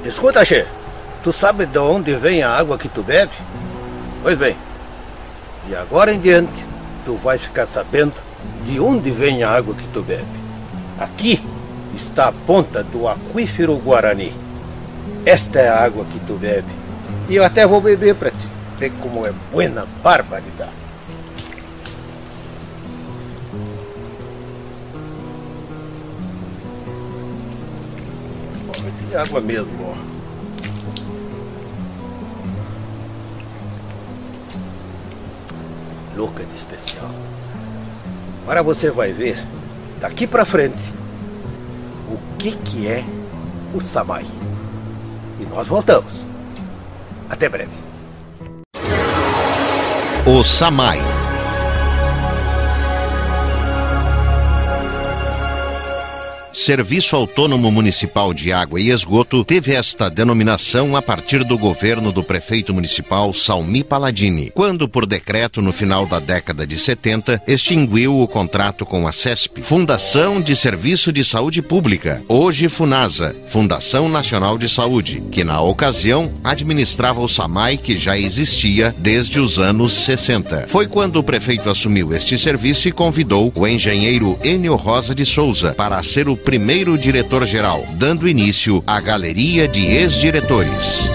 Escuta, che, tu sabe de onde vem a água que tu bebe? Pois bem, e agora em diante, tu vais ficar sabendo de onde vem a água que tu bebe. Aqui está a ponta do aquífero Guarani. Esta é a água que tu bebe. E eu até vou beber para te ver como é buena barbaridade. É água mesmo, ó. Louca de especial. Agora você vai ver, daqui pra frente, o que é o Samay. E nós voltamos. Até breve. O Samay. Serviço Autônomo Municipal de Água e Esgoto teve esta denominação a partir do governo do prefeito municipal Salmi Paladini, quando, por decreto no final da década de 70, extinguiu o contrato com a CESP, Fundação de Serviço de Saúde Pública, hoje FUNASA, Fundação Nacional de Saúde, que na ocasião administrava o Samay, que já existia desde os anos 60. Foi quando o prefeito assumiu este serviço e convidou o engenheiro Enio Rosa de Souza para ser o primeiro diretor-geral, dando início à galeria de ex-diretores.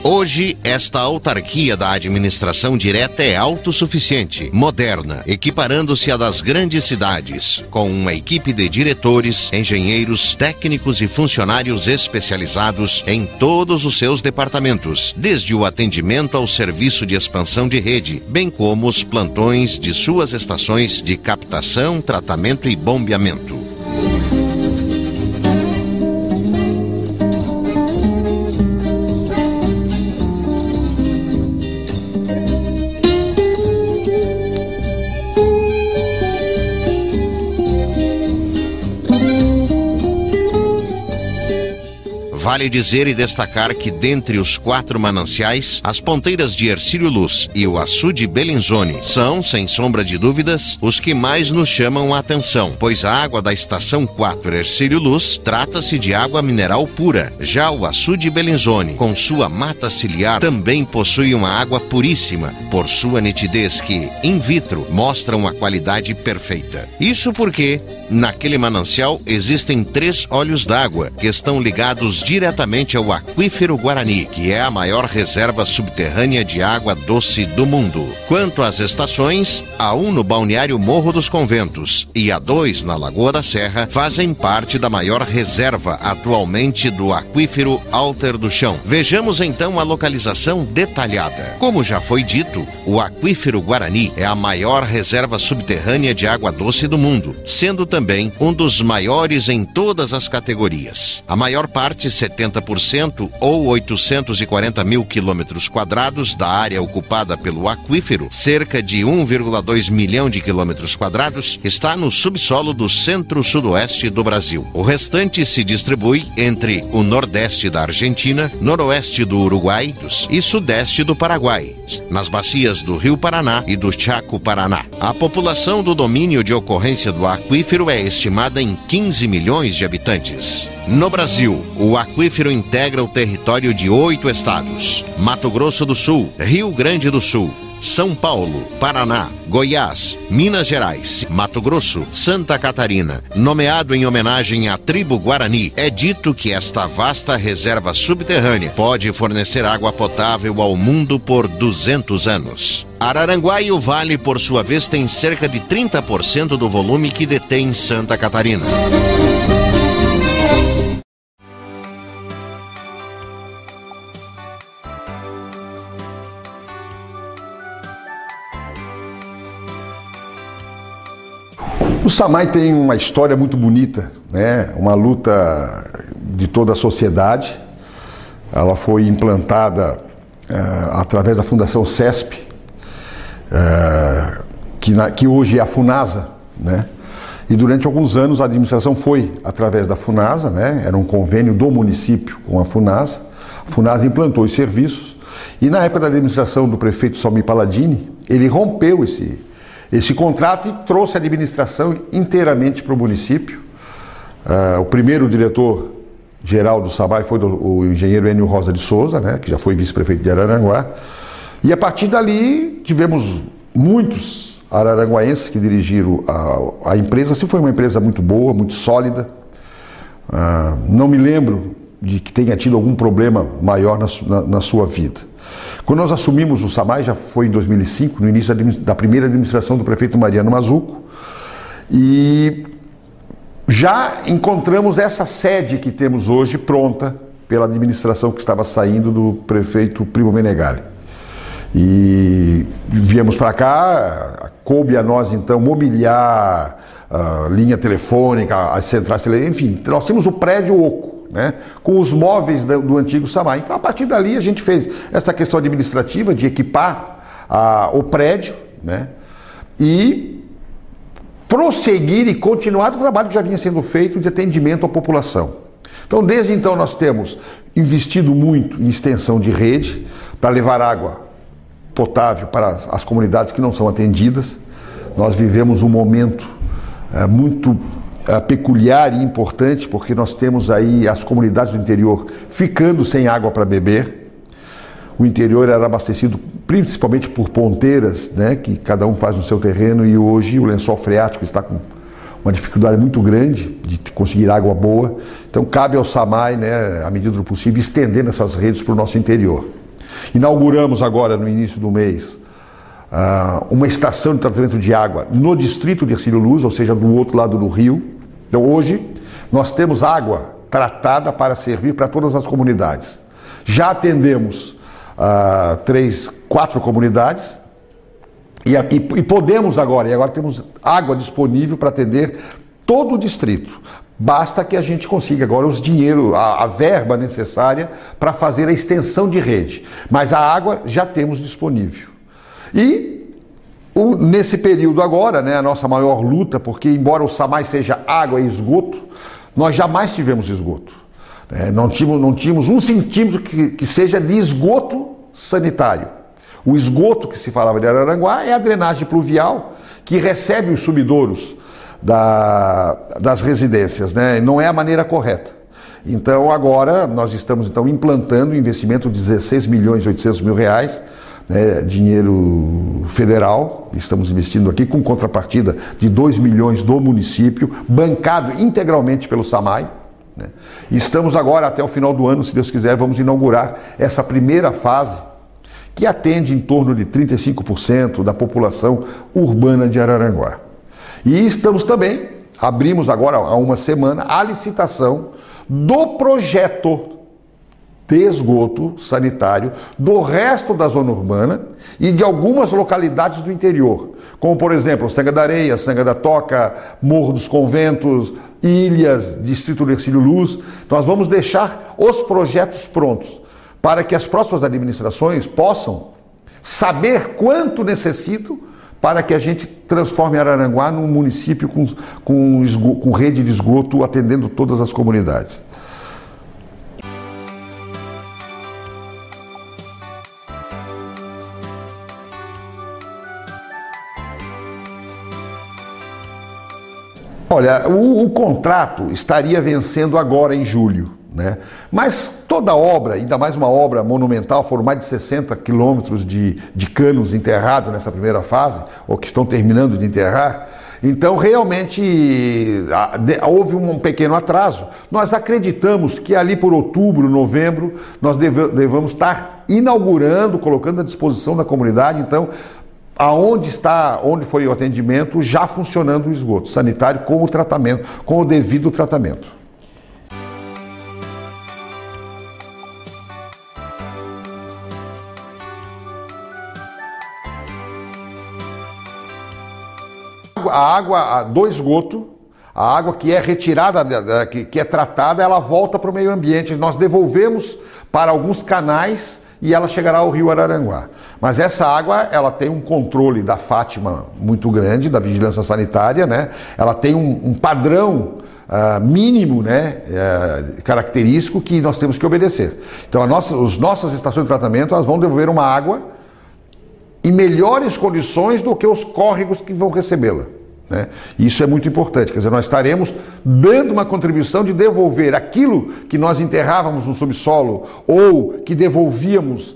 Hoje, esta autarquia da administração direta é autossuficiente, moderna, equiparando-se à das grandes cidades, com uma equipe de diretores, engenheiros, técnicos e funcionários especializados em todos os seus departamentos, desde o atendimento ao serviço de expansão de rede, bem como os plantões de suas estações de captação, tratamento e bombeamento. Vale dizer e destacar que, dentre os 4 mananciais, as ponteiras de Hercílio Luz e o açude Bellinzone são, sem sombra de dúvidas, os que mais nos chamam a atenção, pois a água da Estação 4 Hercílio Luz trata-se de água mineral pura. Já o açude Bellinzone, com sua mata ciliar, também possui uma água puríssima, por sua nitidez que, in vitro, mostra uma qualidade perfeita. Isso porque, naquele manancial, existem 3 olhos d'água, que estão ligados diretamente ao aquífero Guarani, que é a maior reserva subterrânea de água doce do mundo. Quanto às estações, a 1 no balneário Morro dos Conventos e a 2 na Lagoa da Serra fazem parte da maior reserva atualmente do aquífero Alter do Chão. Vejamos então a localização detalhada. Como já foi dito, o aquífero Guarani é a maior reserva subterrânea de água doce do mundo, sendo também um dos maiores em todas as categorias. A maior parte, 70% ou 840 mil quilômetros quadrados da área ocupada pelo aquífero, cerca de 1,2 milhão de quilômetros quadrados, está no subsolo do centro-sudoeste do Brasil. O restante se distribui entre o nordeste da Argentina, noroeste do Uruguai e sudeste do Paraguai, nas bacias do Rio Paraná e do Chaco Paraná. A população do domínio de ocorrência do aquífero é estimada em 15 milhões de habitantes. No Brasil, o aquífero integra o território de 8 estados: Mato Grosso do Sul, Rio Grande do Sul, São Paulo, Paraná, Goiás, Minas Gerais, Mato Grosso, Santa Catarina. Nomeado em homenagem à tribo Guarani, é dito que esta vasta reserva subterrânea pode fornecer água potável ao mundo por 200 anos. Araranguá e o Vale, por sua vez, tem cerca de 30% do volume que detém Santa Catarina. O SAMAI tem uma história muito bonita, né? Uma luta de toda a sociedade. Ela foi implantada através da Fundação CESP, que hoje é a FUNASA, né? E durante alguns anos a administração foi através da FUNASA, né? Era um convênio do município com a FUNASA. A FUNASA implantou os serviços e na época da administração do prefeito Salmi Palladini, ele rompeu esse contrato e trouxe a administração inteiramente para o município. O primeiro diretor-geral do SAMAI foi o engenheiro Enio Rosa de Souza, né, que já foi vice-prefeito de Araranguá. E a partir dali tivemos muitos araranguaenses que dirigiram a empresa. Assim, foi uma empresa muito boa, muito sólida. Não me lembro de que tenha tido algum problema maior na sua vida. Quando nós assumimos o SAMAI, já foi em 2005, no início da primeira administração do prefeito Mariano Mazzuco, e já encontramos essa sede que temos hoje pronta pela administração que estava saindo do prefeito Primo Menegali. E viemos para cá, coube a nós então mobiliar a linha telefônica, as centrais telefônicas, enfim, nós tínhamos o prédio oco, né, com os móveis do antigo SAMAI. Então, a partir dali, a gente fez essa questão administrativa de equipar o prédio, né, e prosseguir e continuar o trabalho que já vinha sendo feito de atendimento à população. Então, desde então, nós temos investido muito em extensão de rede para levar água potável para as comunidades que não são atendidas. Nós vivemos um momento muito peculiar e importante, porque nós temos aí as comunidades do interior ficando sem água para beber. O interior era abastecido principalmente por ponteiras, né, que cada um faz no seu terreno, e hoje o lençol freático está com uma dificuldade muito grande de conseguir água boa. Então cabe ao SAMAI, né, à medida do possível, estendendo essas redes para o nosso interior. Inauguramos agora, no início do mês, uma estação de tratamento de água no distrito de Hercílio Luz, ou seja, do outro lado do rio. Então hoje nós temos água tratada para servir para todas as comunidades. Já atendemos 4 comunidades e podemos agora temos água disponível para atender todo o distrito. Basta que a gente consiga agora os dinheiros, a verba necessária para fazer a extensão de rede. Mas a água já temos disponível. E nesse período agora, né, a nossa maior luta, porque embora o SAMAI seja água e esgoto, nós jamais tivemos esgoto. Não tínhamos 1 centímetro que seja de esgoto sanitário. O esgoto que se falava de Araranguá é a drenagem pluvial que recebe os subidouros das residências, né? Não é a maneira correta. Então agora nós estamos implantando um investimento de 16 milhões e 800 mil reais, né, dinheiro federal. Estamos investindo aqui com contrapartida de 2 milhões do município, bancado integralmente pelo SAMAI, né? E estamos agora, até o final do ano, se Deus quiser, vamos inaugurar essa primeira fase, que atende em torno de 35% da população urbana de Araranguá. E estamos também, abrimos agora há uma semana, a licitação do projeto de esgoto sanitário do resto da zona urbana e de algumas localidades do interior, como por exemplo Sanga da Areia, Sanga da Toca, Morro dos Conventos, Ilhas, Distrito do Hercílio Luz. Nós vamos deixar os projetos prontos para que as próximas administrações possam saber quanto necessitam para que a gente transforme Araranguá num município com rede de esgoto atendendo todas as comunidades. Olha, o contrato estaria vencendo agora em julho, né? Mas toda obra, ainda mais uma obra monumental, foram mais de 60 quilômetros de canos enterrados nessa primeira fase, ou que estão terminando de enterrar. Então realmente houve um pequeno atraso. Nós acreditamos que ali por outubro, novembro, nós devamos estar inaugurando, colocando à disposição da comunidade, então, onde foi o atendimento, já funcionando o esgoto sanitário com o tratamento, com o devido tratamento. água do esgoto, a água que é retirada, que é tratada, ela volta para o meio ambiente. Nós devolvemos para alguns canais e ela chegará ao rio Araranguá. Mas essa água, ela tem um controle da Fátima muito grande, da vigilância sanitária, né? Ela tem um padrão mínimo, né, característico que nós temos que obedecer. Então, as nossas estações de tratamento, elas vão devolver uma água em melhores condições do que os córregos que vão recebê-la, né? Isso é muito importante, quer dizer, nós estaremos dando uma contribuição de devolver aquilo que nós enterrávamos no subsolo ou que devolvíamos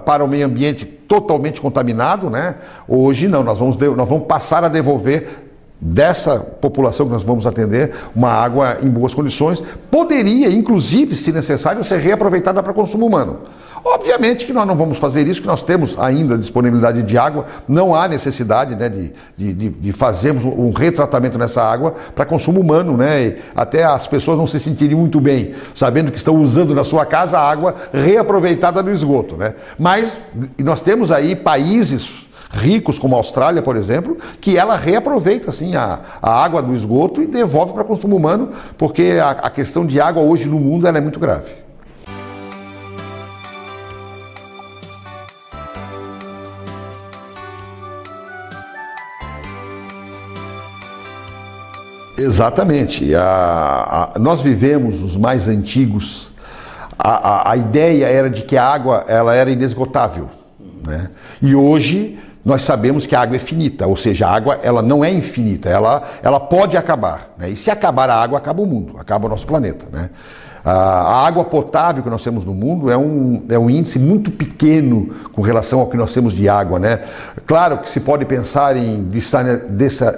para o meio ambiente totalmente contaminado, né? Hoje não, nós vamos passar a devolver dessa população que nós vamos atender uma água em boas condições. Poderia, inclusive, se necessário, ser reaproveitada para consumo humano. Obviamente que nós não vamos fazer isso, que nós temos ainda disponibilidade de água, não há necessidade, né, de fazermos um retratamento nessa água para consumo humano, né? E até as pessoas não se sentirem muito bem, sabendo que estão usando na sua casa a água reaproveitada do esgoto, né? Mas nós temos aí países ricos, como a Austrália, por exemplo, que ela reaproveita assim, a água do esgoto e devolve para consumo humano, porque a questão de água hoje no mundo ela é muito grave. Exatamente. Nós vivemos os mais antigos, a ideia era de que a água ela era inesgotável, né? E hoje nós sabemos que a água é finita, ou seja, a água ela não é infinita, ela pode acabar, né? E se acabar a água, acaba o mundo, acaba o nosso planeta, né? A água potável que nós temos no mundo é um índice muito pequeno com relação ao que nós temos de água, né? Claro que se pode pensar em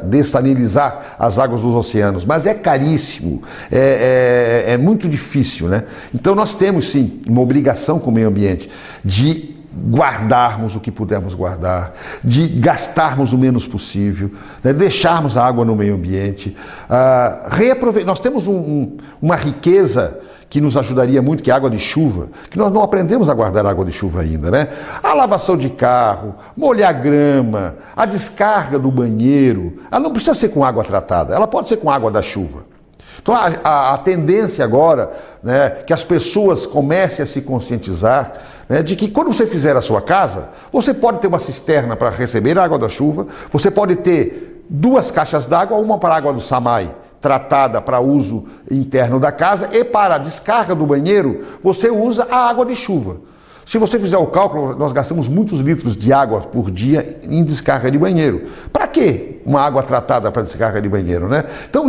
dessalinizar as águas dos oceanos, mas é caríssimo, é muito difícil, né? Então nós temos sim uma obrigação com o meio ambiente de guardarmos o que pudermos guardar, de gastarmos o menos possível, né? Deixarmos a água no meio ambiente, nós temos uma riqueza que nos ajudaria muito, que é a água de chuva, que nós não aprendemos a guardar água de chuva ainda, né? A lavação de carro, molhar grama, a descarga do banheiro, ela não precisa ser com água tratada, ela pode ser com água da chuva. Então a tendência agora, né, que as pessoas comecem a se conscientizar, né, de que quando você fizer a sua casa, você pode ter uma cisterna para receber a água da chuva, você pode ter 2 caixas d'água, uma para a água do Samai, tratada para uso interno da casa, e para a descarga do banheiro, você usa a água de chuva. Se você fizer o cálculo, nós gastamos muitos litros de água por dia em descarga de banheiro. Para quê uma água tratada para descarga de banheiro, né? Então,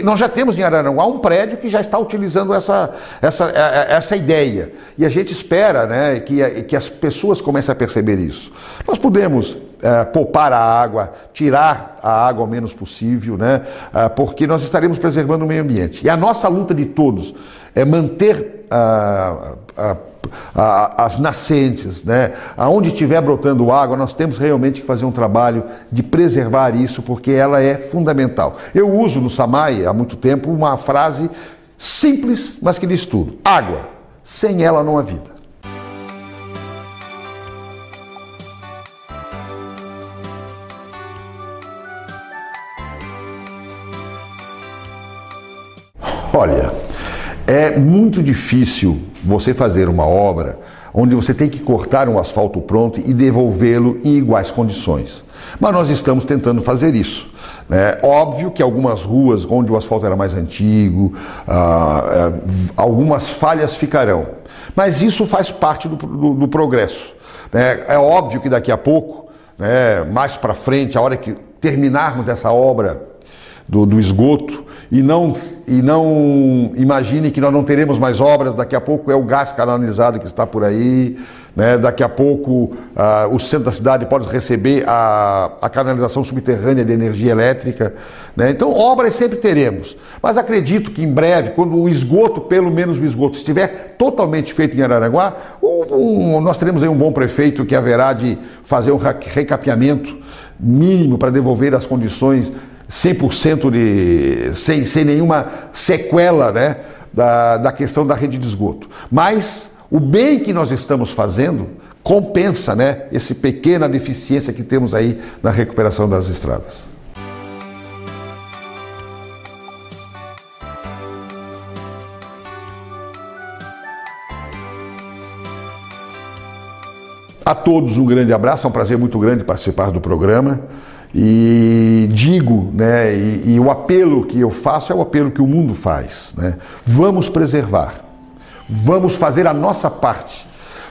nós já temos em Araranguá um prédio que já está utilizando essa ideia. E a gente espera, né, que as pessoas comecem a perceber isso. Nós podemos poupar a água, tirar a água o menos possível, né, porque nós estaremos preservando o meio ambiente. E a nossa luta de todos é manter as nascentes, né? Aonde estiver brotando água, nós temos realmente que fazer um trabalho de preservar isso, porque ela é fundamental. Eu uso no Samai há muito tempo uma frase simples, mas que diz tudo: água, sem ela não há vida. Olha, é muito difícil você fazer uma obra onde você tem que cortar um asfalto pronto e devolvê-lo em iguais condições. Mas nós estamos tentando fazer isso, né? Óbvio que algumas ruas onde o asfalto era mais antigo, algumas falhas ficarão. Mas isso faz parte do progresso, né? É óbvio que daqui a pouco, né, mais para frente, a hora que terminarmos essa obra do esgoto, e não imagine que nós não teremos mais obras, daqui a pouco é o gás canalizado que está por aí, né? Daqui a pouco o centro da cidade pode receber a canalização subterrânea de energia elétrica, né? Então obras sempre teremos, mas acredito que em breve, quando o esgoto, pelo menos o esgoto, estiver totalmente feito em Araranguá, nós teremos aí um bom prefeito que haverá de fazer um recapeamento mínimo para devolver as condições 100% sem nenhuma sequela, né, da questão da rede de esgoto. Mas o bem que nós estamos fazendo compensa, né, essa pequena deficiência que temos aí na recuperação das estradas. A todos um grande abraço, é um prazer muito grande participar do programa. E digo, né, e o apelo que eu faço é o apelo que o mundo faz, né? Vamos preservar, vamos fazer a nossa parte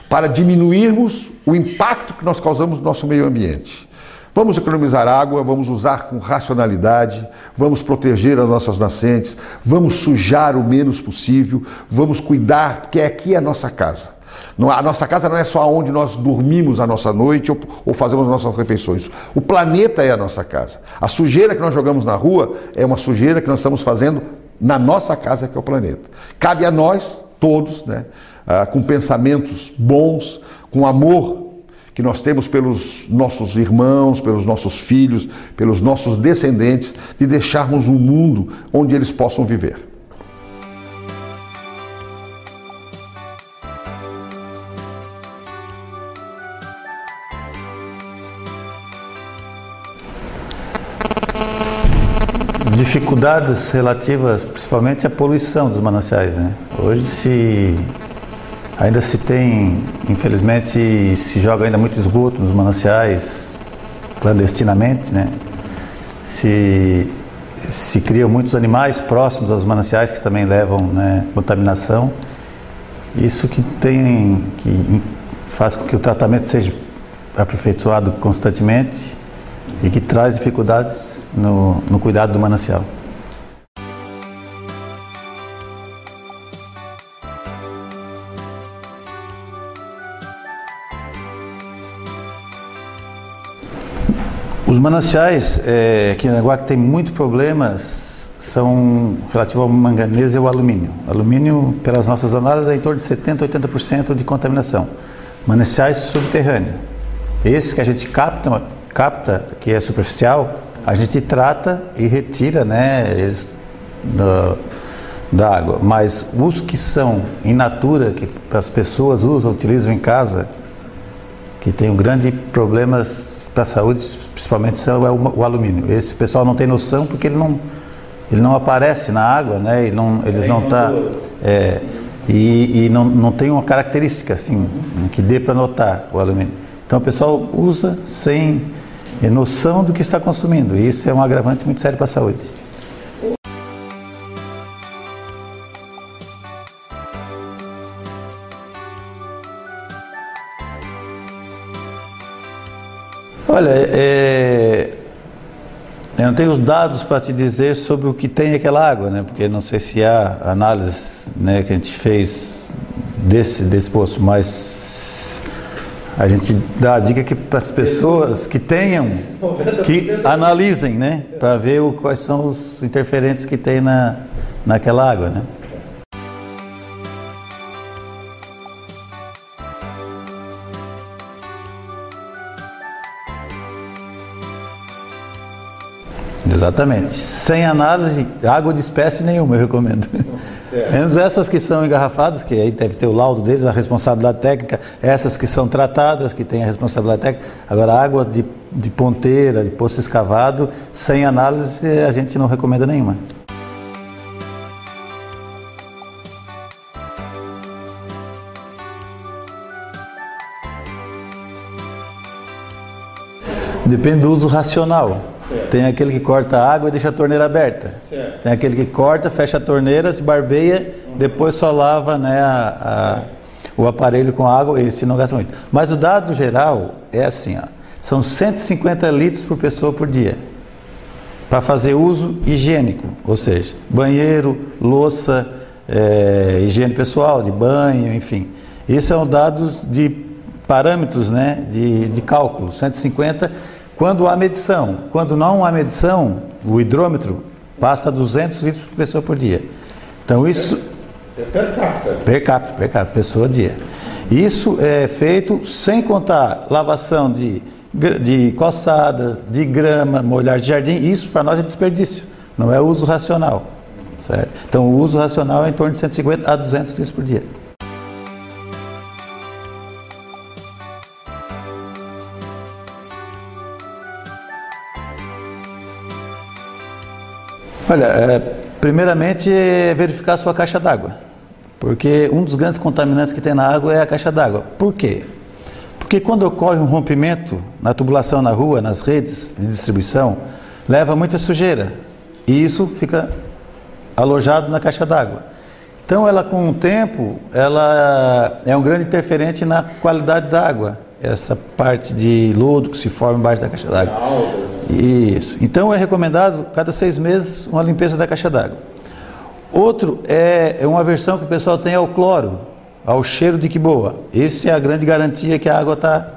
para diminuirmos o impacto que nós causamos no nosso meio ambiente. Vamos economizar água, vamos usar com racionalidade, vamos proteger as nossas nascentes, vamos sujar o menos possível, vamos cuidar, porque aqui é a nossa casa. A nossa casa não é só onde nós dormimos a nossa noite ou fazemos as nossas refeições. O planeta é a nossa casa. A sujeira que nós jogamos na rua é uma sujeira que nós estamos fazendo na nossa casa, que é o planeta. Cabe a nós, todos, né, com pensamentos bons, com amor que nós temos pelos nossos irmãos, pelos nossos filhos, pelos nossos descendentes, de deixarmos um mundo onde eles possam viver. Dificuldades relativas principalmente à poluição dos mananciais, né? Hoje ainda se tem, infelizmente, se joga ainda muito esgoto nos mananciais clandestinamente, né? Se criam muitos animais próximos aos mananciais que também levam, né, contaminação. Isso que faz com que o tratamento seja aperfeiçoado constantemente e que traz dificuldades no cuidado do manancial. Os mananciais aqui na Araguá que tem muitos problemas são relativos ao manganês e ao alumínio. Alumínio, pelas nossas análises, é em torno de 70% a 80% de contaminação. Mananciais subterrâneos. Esses que a gente capta, que é superficial, a gente trata e retira, né, eles da água. Mas os que são in natura, que as pessoas utilizam em casa, que tem um grande problemas para a saúde, principalmente é o alumínio. Esse pessoal não tem noção porque ele não aparece na água, né? Eles não tá e não tem uma característica assim que dê para notar o alumínio. Então o pessoal usa sem noção do que está consumindo, e isso é um agravante muito sério para a saúde. Olha, eu não tenho os dados para te dizer sobre o que tem aquela água, né? Porque não sei se há análise, né, que a gente fez desse poço, mas a gente dá a dica que para as pessoas que tenham, que analisem, né, para ver quais são os interferentes que tem naquela água, né? Exatamente. Sem análise, água de espécie nenhuma, eu recomendo. Menos essas que são engarrafadas, que aí deve ter o laudo deles, a responsabilidade técnica, essas que são tratadas, que têm a responsabilidade técnica. Agora, água de ponteira, de poço escavado, sem análise, a gente não recomenda nenhuma. Depende do uso racional. Tem aquele que corta a água e deixa a torneira aberta. Certo. Tem aquele que corta, fecha a torneira, se barbeia, depois só lava, né, o aparelho com água, esse não gasta muito. Mas o dado geral é assim, ó, são 150 litros por pessoa por dia, para fazer uso higiênico, ou seja, banheiro, louça, higiene pessoal, de banho, enfim. Esses são dados de parâmetros, né, de cálculo, 150. Quando há medição, quando não há medição, o hidrômetro passa a 200 litros por pessoa por dia. Então isso... Per capita. Per capita, pessoa dia. Isso é feito sem contar lavação de calçadas, de grama, molhar de jardim. Isso para nós é desperdício, não é uso racional. Certo? Então o uso racional é em torno de 150 a 200 litros por dia. Olha, primeiramente é verificar a sua caixa d'água, porque um dos grandes contaminantes que tem na água é a caixa d'água. Por quê? Porque Porque quando ocorre um rompimento na tubulação na rua, nas redes de distribuição, leva muita sujeira e isso fica alojado na caixa d'água. Então ela, com o tempo, ela é um grande interferente na qualidade da água, essa parte de lodo que se forma embaixo da caixa d'água. Isso. Então é recomendado cada 6 meses uma limpeza da caixa d'água. Outro é uma aversão que o pessoal tem ao cloro, ao cheiro de quiboa. Essa é a grande garantia que a água está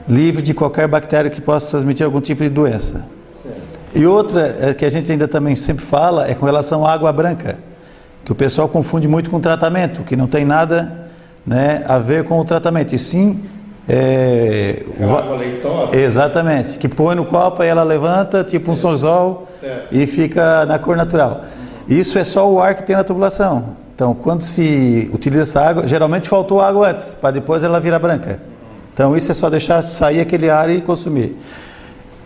livre de qualquer bactéria que possa transmitir algum tipo de doença. E outra que a gente ainda também sempre fala é com relação à água branca, que o pessoal confunde muito com tratamento, que não tem nada, né, a ver com o tratamento, e sim água leitosa. Exatamente, que põe no copo e ela levanta, tipo um sonzol, e fica na cor natural. Isso é só o ar que tem na tubulação. Então, quando se utiliza essa água, geralmente faltou água antes, para depois ela virar branca. Então, isso é só deixar sair aquele ar e consumir.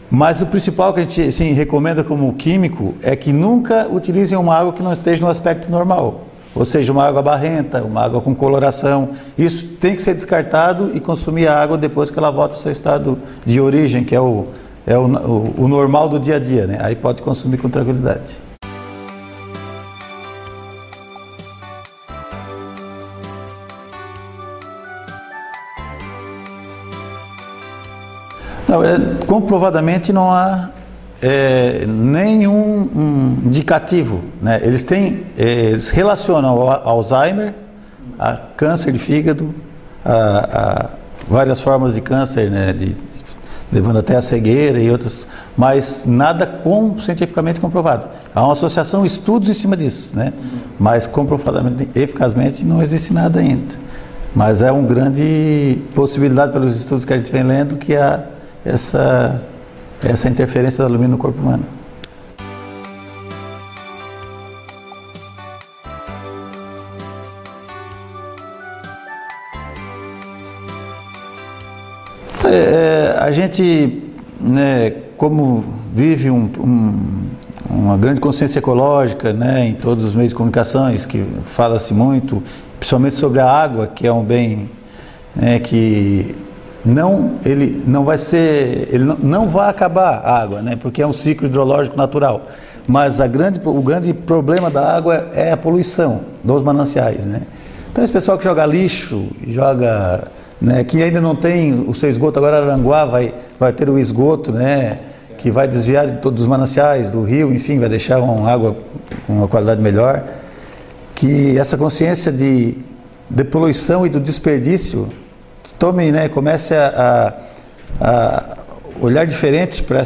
Mas o principal que a gente assim, recomenda como químico é que nunca utilizem uma água que não esteja no aspecto normal. Ou seja, uma água barrenta, uma água com coloração. Isso tem que ser descartado e consumir a água depois que ela volta ao seu estado de origem, que é o normal do dia a dia, né? Aí pode consumir com tranquilidade. Não, comprovadamente não há nenhum indicativo, né? Eles relacionam ao Alzheimer, a câncer de fígado, a várias formas de câncer, né? Levando até a cegueira e outros, mas nada cientificamente comprovado. Há uma associação, estudos em cima disso, né? Mas comprovadamente, eficazmente, não existe nada ainda. Mas é uma grande possibilidade pelos estudos que a gente vem lendo que há essa interferência do alumínio no corpo humano. A gente, né, como vive uma grande consciência ecológica, né, em todos os meios de comunicações, que fala-se muito, principalmente sobre a água, que é um bem, né, que ele não vai acabar a água, né, porque é um ciclo hidrológico natural. Mas o grande problema da água é a poluição dos mananciais, né? Então esse pessoal que joga lixo, né, que ainda não tem o seu esgoto, agora Aranguá vai ter o esgoto, né, que vai desviar de todos os mananciais do rio, enfim, vai deixar uma água com uma qualidade melhor. Que essa consciência de poluição e do desperdício tome, né, comece a olhar diferente para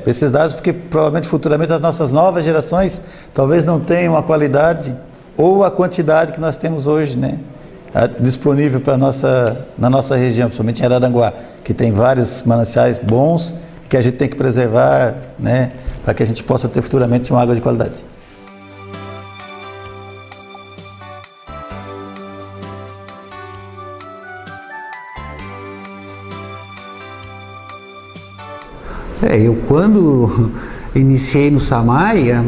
esses dados, porque provavelmente futuramente as nossas novas gerações talvez não tenham a qualidade ou a quantidade que nós temos hoje, né, disponível na nossa região, principalmente em Araranguá, que tem vários mananciais bons que a gente tem que preservar, né, para que a gente possa ter futuramente uma água de qualidade. Eu quando iniciei no SAMAI, a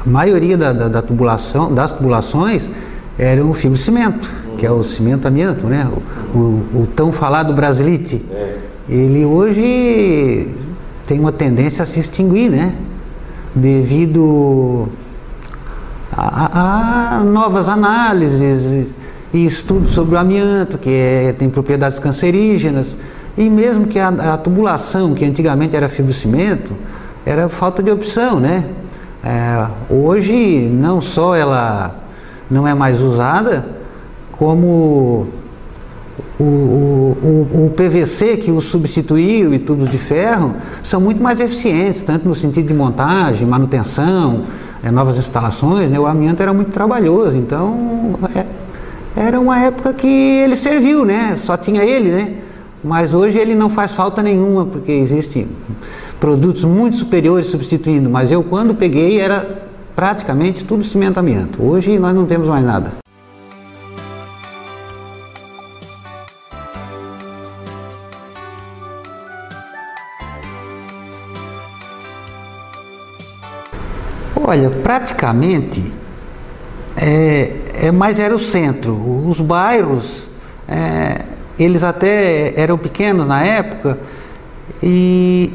maioria das tubulações eram o fibrocimento, que é o cimento amianto, né? O tão falado brasilite. Ele hoje tem uma tendência a se extinguir, né? Devido a novas análises e estudos sobre o amianto, que tem propriedades cancerígenas. E mesmo que a tubulação, que antigamente era fibrocimento, era falta de opção, né? Hoje, não só ela não é mais usada, como o PVC que o substituiu e tubos de ferro são muito mais eficientes, tanto no sentido de montagem, manutenção, novas instalações, né? O amianto era muito trabalhoso, então era uma época que ele serviu, né? Só tinha ele, né? Mas hoje ele não faz falta nenhuma, porque existem produtos muito superiores substituindo. Mas eu, quando peguei, era praticamente tudo cimento amianto. Hoje nós não temos mais nada. Olha, praticamente mais era o centro. Os bairros eles até eram pequenos na época, e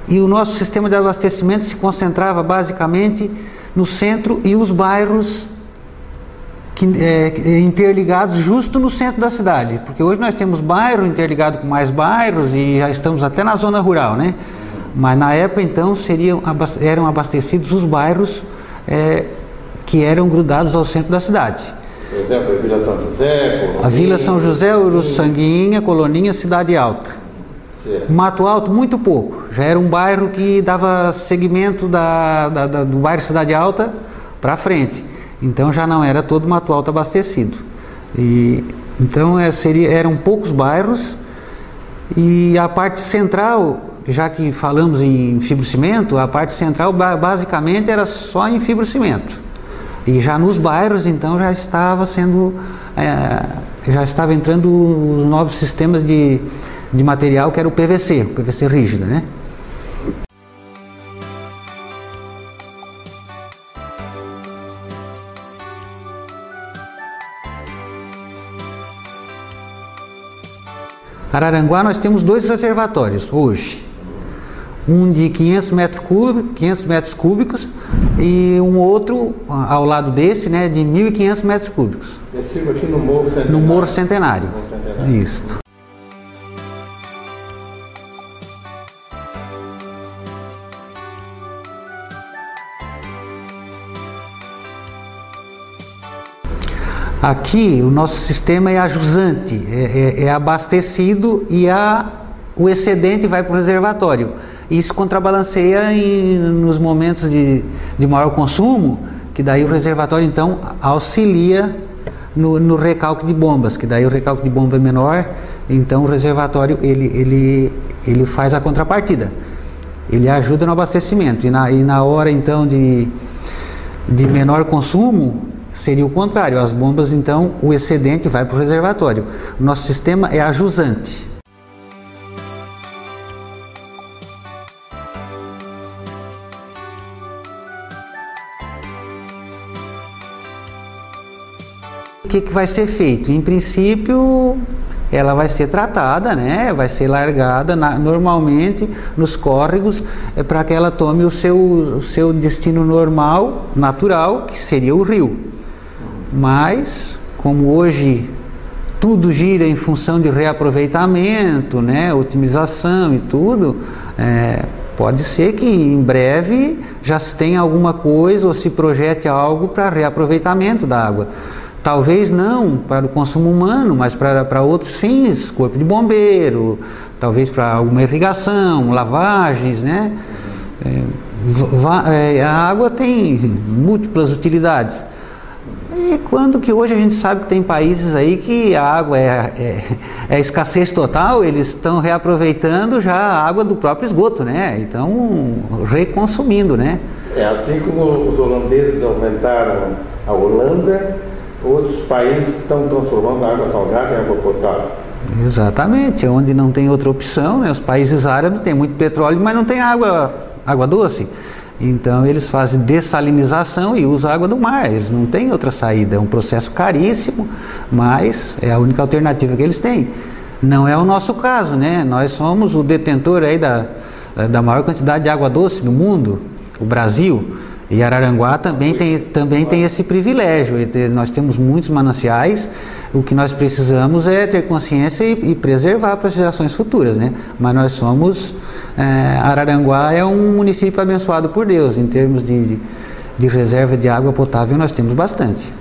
o nosso sistema de abastecimento se concentrava basicamente no centro e os bairros interligados justo no centro da cidade, porque hoje nós temos bairro interligado com mais bairros e já estamos até na zona rural, né? Mas na época então eram abastecidos os bairros que eram grudados ao centro da cidade. Por exemplo, a Vila São José, Coloninha, a Vila São José, Uruçanguinha, Coloninha, Cidade Alta. Certo. Mato Alto, muito pouco. Já era um bairro que dava segmento do bairro Cidade Alta para frente. Então já não era todo Mato Alto abastecido. Então eram poucos bairros, e a parte central, já que falamos em fibrocimento, a parte central basicamente era só em fibrocimento. E já nos bairros então já estava entrando os novos sistemas de material, que era o PVC rígido, né? Araranguá nós temos 2 reservatórios hoje, um de 500 metros cúbicos e um outro ao lado desse, né, de 1.500 metros cúbicos. Esse fica aqui no Morro Centenário. No Morro Centenário. Isso. Aqui o nosso sistema é ajusante, é abastecido, e o excedente vai para o reservatório. Isso contrabalanceia nos momentos de maior consumo, que daí o reservatório então auxilia no recalque de bombas, que daí o recalque de bomba é menor, então o reservatório ele faz a contrapartida, ele ajuda no abastecimento, e na hora então de menor consumo seria o contrário, as bombas então, o excedente vai para o reservatório. O nosso sistema é ajusante. O que vai ser feito? Em princípio, ela vai ser tratada, né? Vai ser largada normalmente nos córregos, para que ela tome o seu destino normal, natural, que seria o rio. Mas, como hoje tudo gira em função de reaproveitamento, né? Otimização e tudo, pode ser que em breve já se tenha alguma coisa ou se projete algo para reaproveitamento da água. Talvez não para o consumo humano, mas para outros fins, corpo de bombeiro, talvez para alguma irrigação, lavagens, né? A água tem múltiplas utilidades. E quando que hoje a gente sabe que tem países aí que a água é escassez total, eles estão reaproveitando já a água do próprio esgoto, né? Então, reconsumindo, né? Assim como os holandeses aumentaram a Holanda, outros países estão transformando a água salgada em água potável. Exatamente, onde não tem outra opção, né? Os países árabes têm muito petróleo, mas não tem água doce. Então eles fazem dessalinização e usam a água do mar, eles não têm outra saída, é um processo caríssimo, mas é a única alternativa que eles têm. Não é o nosso caso, né? Nós somos o detentor aí da maior quantidade de água doce do mundo, o Brasil, e Araranguá também tem esse privilégio. Nós temos muitos mananciais, o que nós precisamos é ter consciência e preservar para as gerações futuras, né? Mas nós somos... Araranguá é um município abençoado por Deus, em termos de reserva de água potável nós temos bastante.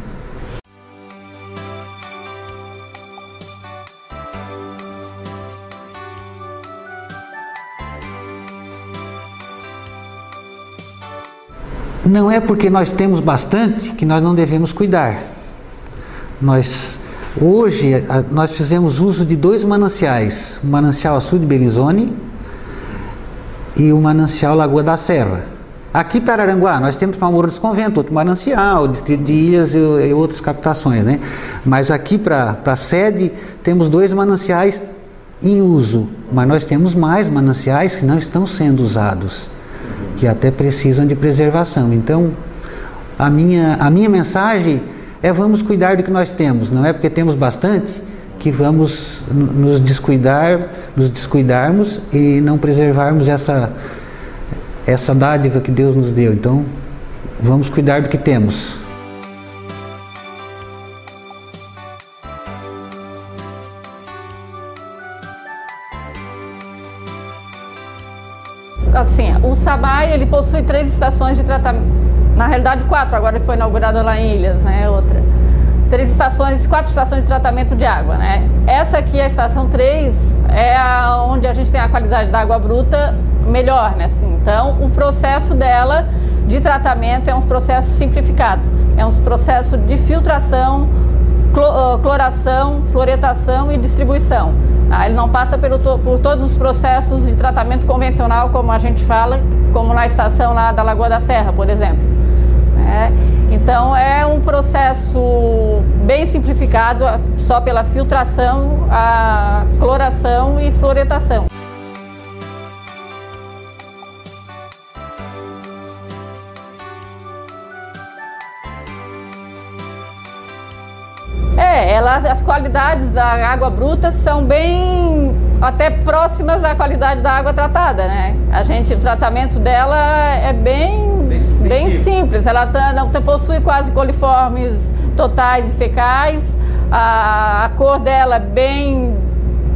Não é porque nós temos bastante que nós não devemos cuidar. Hoje nós fizemos uso de 2 mananciais, o manancial Açude Bellinzone e o manancial Lagoa da Serra. Aqui para Araranguá nós temos para Morro dos Conventos, outro manancial, Distrito de Ilhas e outras captações, né? Mas aqui para a sede temos 2 mananciais em uso, mas nós temos mais mananciais que não estão sendo usados, que até precisam de preservação. Então a minha mensagem é: vamos cuidar do que nós temos. Não é porque temos bastante que vamos nos descuidarmos e não preservarmos essa dádiva que Deus nos deu. Então, vamos cuidar do que temos. Assim, o Sabai, ele possui 3 estações de tratamento, na realidade 4, agora que foi inaugurada lá em Ilhas, né, outra. 4 estações de tratamento de água, né. Essa aqui, a estação 3, é onde a gente tem a qualidade da água bruta melhor, né, assim. Então, o processo dela de tratamento é um processo simplificado, é um processo de filtração, cloração, fluoretação e distribuição. Ele não passa por todos os processos de tratamento convencional, como a gente fala, como na estação lá da Lagoa da Serra, por exemplo. Então é um processo bem simplificado, só pela filtração, a cloração e fluoretação. As qualidades da água bruta são bem, até próximas da qualidade da água tratada, né? O tratamento dela é bem simples. Ela não possui quase coliformes totais e fecais. A cor dela é bem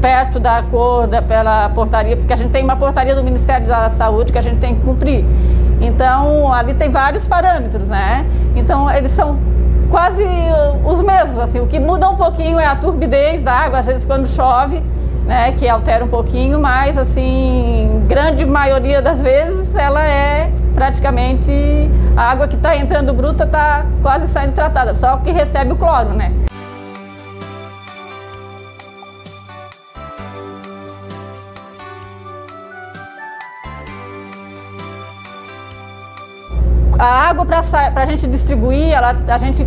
perto da cor pela portaria, porque a gente tem uma portaria do Ministério da Saúde que a gente tem que cumprir. Então, ali tem vários parâmetros, né? Então, eles são quase os mesmos, assim. O que muda um pouquinho é a turbidez da água, às vezes quando chove, né, que altera um pouquinho, mas assim, grande maioria das vezes ela é praticamente, a água que está entrando bruta está quase saindo tratada, só que recebe o cloro, né. A água, para a gente distribuir, a gente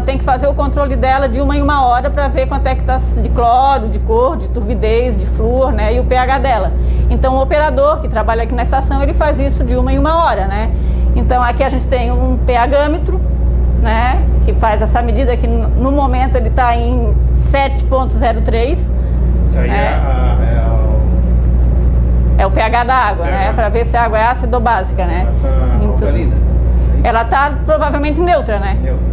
tem que fazer o controle dela de 1 em 1 hora para ver quanto é que está de cloro, de cor, de turbidez, de flúor, né, e o pH dela. Então o operador que trabalha aqui na estação, ele faz isso de 1 em 1 hora, né. Então aqui a gente tem um pH-gâmetro, né, que faz essa medida, que no momento ele está em 7,03. Isso aí é o pH da água, né, para ver se a água é ácida ou básica, né. Ela está provavelmente neutra, né? Neutra.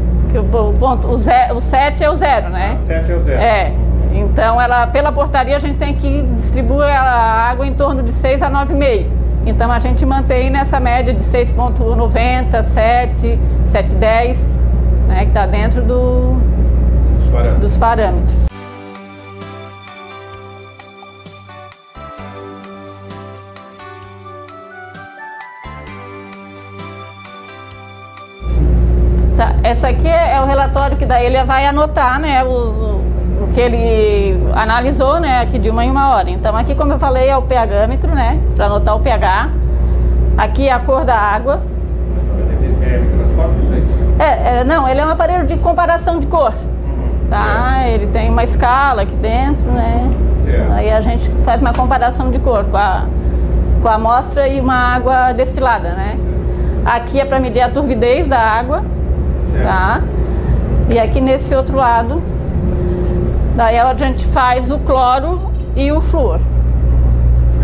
O 7 é o 0, né? 7 é o 0. Então, pela portaria, a gente tem que distribuir a água em torno de 6 a 9,5. Então, a gente mantém nessa média de 6,90, 7, 7,10, né? Que está dentro dos parâmetros. Tá, essa aqui é o relatório que daí ele vai anotar, né, o que ele analisou, né, aqui de 1 em 1 hora. Então aqui, como eu falei, é o pH-metro, né, para anotar o pH. Aqui é a cor da água. É microscópio isso aí? Não, ele é um aparelho de comparação de cor. Tá? Certo. Ele tem uma escala aqui dentro, né? Certo. Aí a gente faz uma comparação de cor com a amostra e uma água destilada, né? Aqui é para medir a turbidez da água. Tá? E aqui nesse outro lado, daí a gente faz o cloro e o flúor.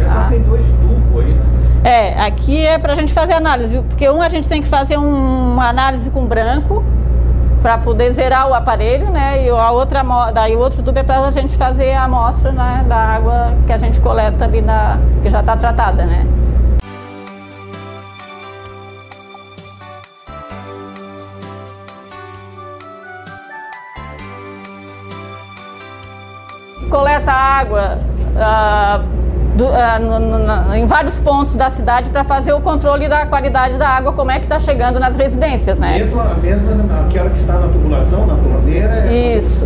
Essa tem 2 tubos aí, né? Aqui é pra gente fazer análise, porque a gente tem que fazer uma análise com branco para poder zerar o aparelho, né? E daí o outro tubo é pra gente fazer a amostra, né, da água que a gente coleta ali, que já está tratada, né? Coleta água em vários pontos da cidade para fazer o controle da qualidade da água, como é que está chegando nas residências, né? Mesmo aquela que está na tubulação, na torneira? Isso,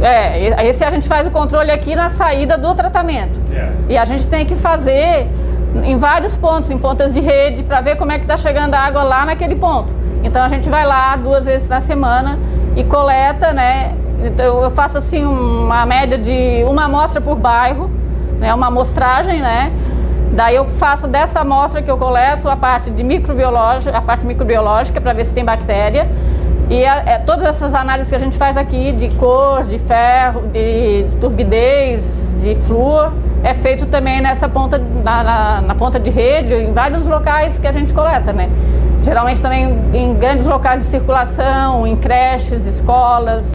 esse a gente faz o controle aqui na saída do tratamento. E a gente tem que fazer em vários pontos, em pontas de rede, para ver como é que está chegando a água lá naquele ponto. Então a gente vai lá 2 vezes na semana e coleta, né? Então eu faço assim uma média de 1 amostra por bairro, né, uma amostragem, né? Daí eu faço dessa amostra que eu coleto a parte microbiológica para ver se tem bactéria, E todas essas análises que a gente faz aqui de cor, de ferro, de turbidez, de flúor, é feito também nessa ponta, na ponta de rede, em vários locais que a gente coleta, né? Geralmente também em grandes locais de circulação, em creches, escolas.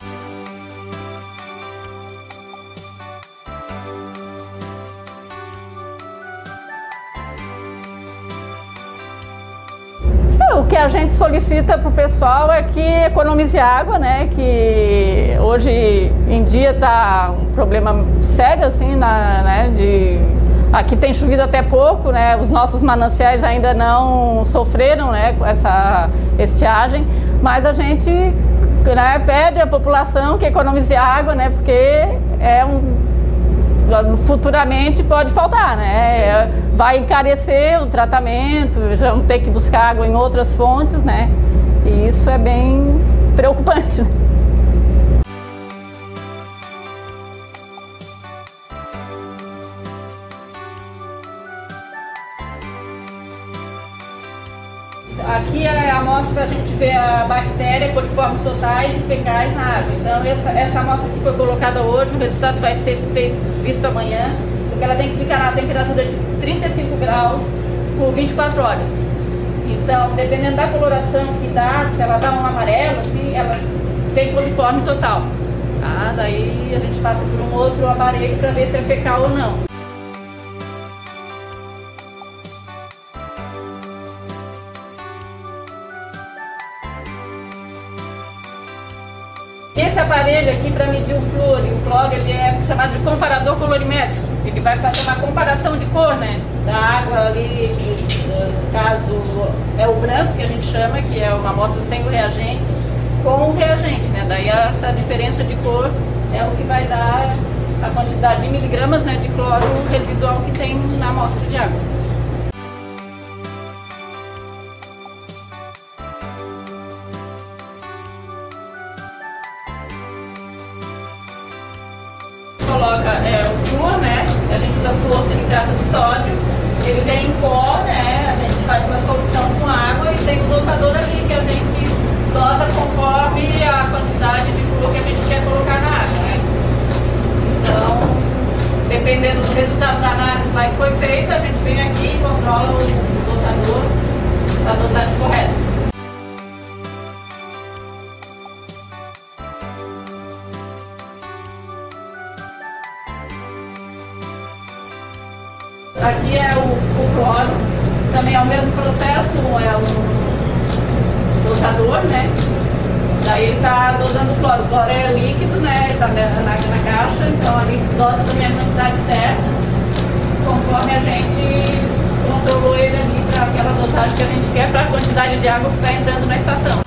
O que a gente solicita para o pessoal é que economize água, né? Que hoje em dia está um problema sério, assim, né? Aqui tem chovido até pouco, né? Os nossos mananciais ainda não sofreram, né, com essa estiagem, mas a gente, né, pede à população que economize água, né? Porque futuramente pode faltar, né? Vai encarecer o tratamento, já vamos ter que buscar água em outras fontes, né? E isso é bem preocupante, né? Aqui é a amostra para a gente ver a bactéria, coliformes totais e fecais na água. Então essa amostra aqui foi colocada hoje, o resultado vai ser visto amanhã, porque ela tem que ficar na temperatura de 35 graus por 24 horas. Então, dependendo da coloração que dá, se ela dá um amarelo, assim, ela tem coliforme total. Tá? Daí a gente passa por um outro aparelho para ver se é fecal ou não. Esse aparelho aqui para medir o flúor e o cloro, ele é chamado de comparador colorimétrico. Ele vai fazer uma comparação de cor, né, da água ali, no caso é o branco que a gente chama, que é uma amostra sem o reagente, com o reagente, né? Daí essa diferença de cor é o que vai dar a quantidade de miligramas, né, de cloro residual que tem na amostra de água. Coloca o flúor, né? A gente usa flúor silicato de sódio, ele vem em pó, né? A gente faz uma solução com água e tem um dosador ali que a gente dosa conforme a quantidade de flúor que a gente quer colocar na água, né? Então, dependendo do resultado da análise lá que foi feita, a gente vem aqui e controla o dosador da dosagem correta. Aqui é o cloro, também é o mesmo processo, é um dosador, né? Daí ele está dosando o cloro. O cloro é líquido, né? Está na caixa, então ali dosa também a quantidade certa, conforme a gente controlou ele ali para aquela dosagem que a gente quer, para a quantidade de água que está entrando na estação.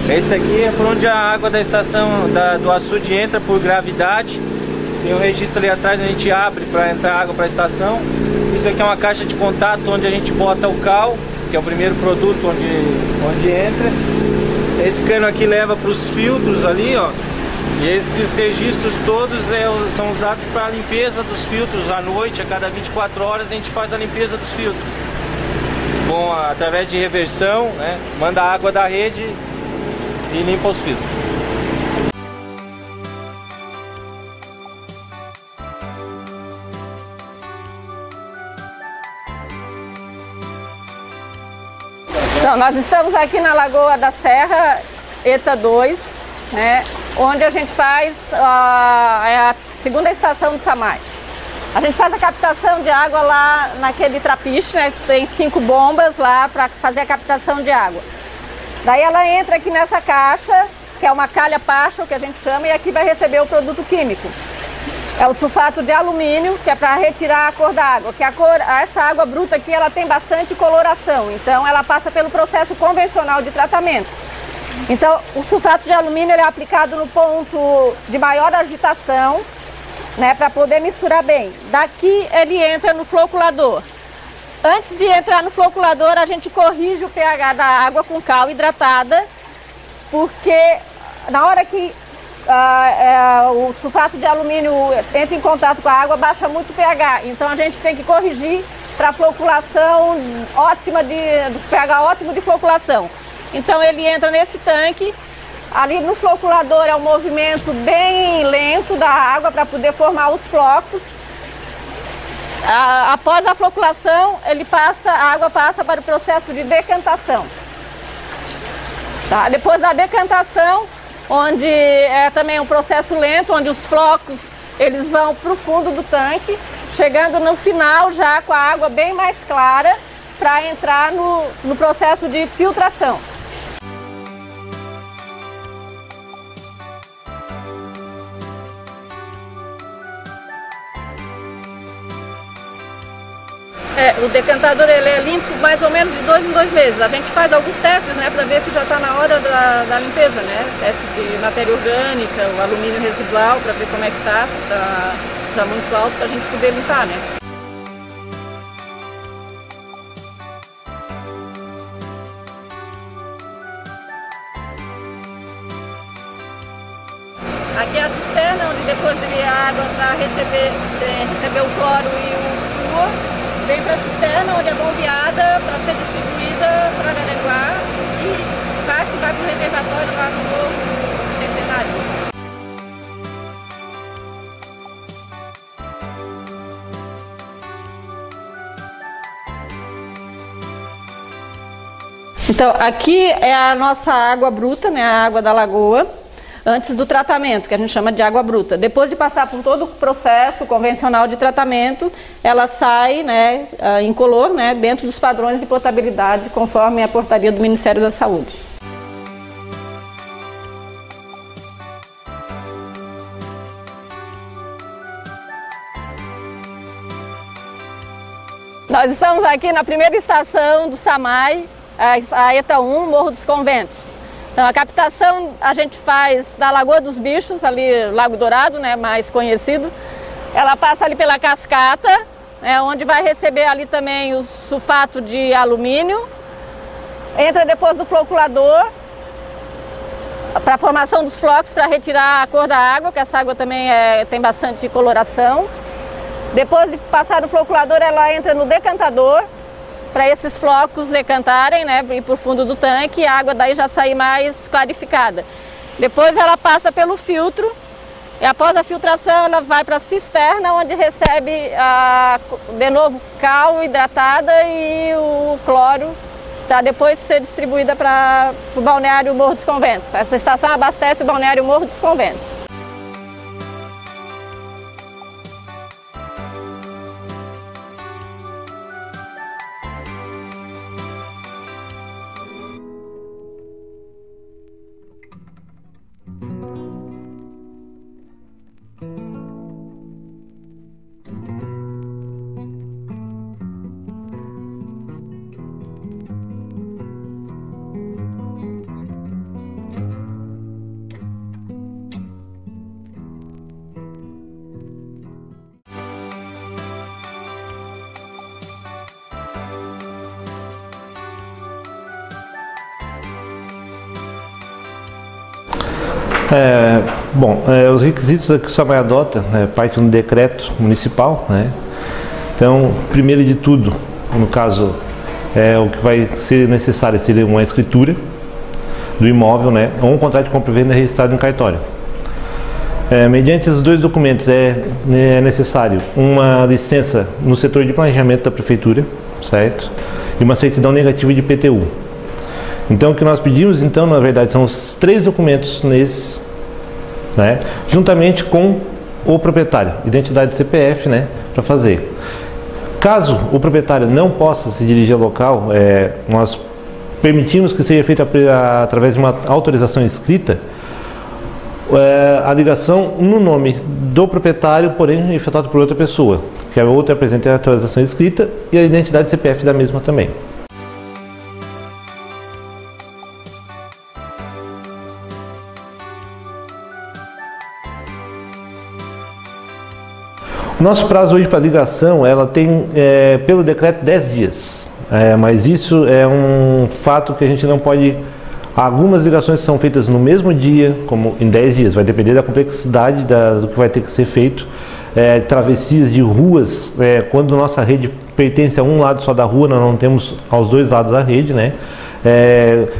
Esse aqui é por onde a água da estação do açude entra por gravidade. Tem um registro ali atrás, a gente abre para entrar água para a estação. Isso aqui é uma caixa de contato onde a gente bota o cal, que é o primeiro produto onde entra. Esse cano aqui leva para os filtros ali, ó. E esses registros todos são usados para a limpeza dos filtros à noite. A cada 24 horas a gente faz a limpeza dos filtros. Através de reversão, né? Manda a água da rede e limpa os filtros. Então, nós estamos aqui na Lagoa da Serra, ETA 2, né, onde a gente faz a segunda estação do SAMAI. A gente faz a captação de água lá naquele trapiche, né, tem 5 bombas lá para fazer a captação de água. Daí ela entra aqui nessa caixa, que é uma calha partial, que a gente chama, e aqui vai receber o produto químico. É o sulfato de alumínio, que é para retirar a cor da água. Que essa água bruta aqui, ela tem bastante coloração, então ela passa pelo processo convencional de tratamento. Então, o sulfato de alumínio ele é aplicado no ponto de maior agitação, né, para poder misturar bem. Daqui ele entra no floculador. Antes de entrar no floculador, a gente corrige o pH da água com cal hidratada, porque na hora que o sulfato de alumínio entra em contato com a água, baixa muito o pH. Então a gente tem que corrigir para floculação ótima, pH ótimo de floculação. Então ele entra nesse tanque. Ali no floculador é um movimento bem lento da água para poder formar os flocos. Após a floculação, a água passa para o processo de decantação. Tá? Depois da decantação, onde é também um processo lento, onde os flocos eles vão para o fundo do tanque, chegando no final já com a água bem mais clara para entrar no processo de filtração. O decantador ele é limpo mais ou menos de 2 em 2 meses. A gente faz alguns testes, né, para ver se já está na hora da limpeza, né? Teste de matéria orgânica, o alumínio residual, para ver como é que está, se está muito alto para a gente poder limpar, né? Aqui é a cisterna, onde depois a água para receber o cloro e o flúor. Vem para a cisterna, onde é bombeada para ser distribuída para Araranguá e parte vai para o reservatório lá no Morro Centenário. Então, aqui é a nossa água bruta, né, a água da lagoa, antes do tratamento, que a gente chama de água bruta. Depois de passar por todo o processo convencional de tratamento, ela sai, né, incolor, né, dentro dos padrões de potabilidade, conforme a portaria do Ministério da Saúde. Nós estamos aqui na primeira estação do SAMAI, a ETA 1, Morro dos Conventos. Então, a captação a gente faz da Lagoa dos Bichos, ali Lago Dourado, né, mais conhecido. Ela passa ali pela cascata, né, onde vai receber ali também o sulfato de alumínio. Entra depois do floculador, para a formação dos flocos, para retirar a cor da água, que essa água também tem bastante coloração. Depois de passar do floculador, ela entra no decantador, para esses flocos decantarem, né, ir para o fundo do tanque e a água daí já sair mais clarificada. Depois ela passa pelo filtro e após a filtração ela vai para a cisterna, onde recebe de novo cal hidratada e o cloro, para depois ser distribuída para o balneário Morro dos Conventos. Essa estação abastece o balneário Morro dos Conventos. Os requisitos que o SAMAI adota partem do decreto municipal, né? Então, primeiro de tudo, no caso, o que vai ser necessário seria uma escritura do imóvel, né? Ou um contrato de compra e venda registrado em cartório. Mediante esses dois documentos é necessário uma licença no setor de planejamento da prefeitura, certo? E uma certidão negativa de IPTU. Então, o que nós pedimos, então, na verdade, são os 3 documentos nesses, né, juntamente com o proprietário, identidade de CPF, né, para fazer. Caso o proprietário não possa se dirigir ao local, nós permitimos que seja feita através de uma autorização escrita, a ligação no nome do proprietário, porém efetuado por outra pessoa, que a outra apresente a autorização escrita e a identidade de CPF da mesma também. O nosso prazo hoje para ligação, ela tem, pelo decreto, 10 dias. Mas isso é um fato que a gente não pode Algumas ligações são feitas no mesmo dia, como em 10 dias, vai depender da complexidade do que vai ter que ser feito. Travessias de ruas, quando nossa rede pertence a um lado só da rua, nós não temos aos dois lados da rede, né?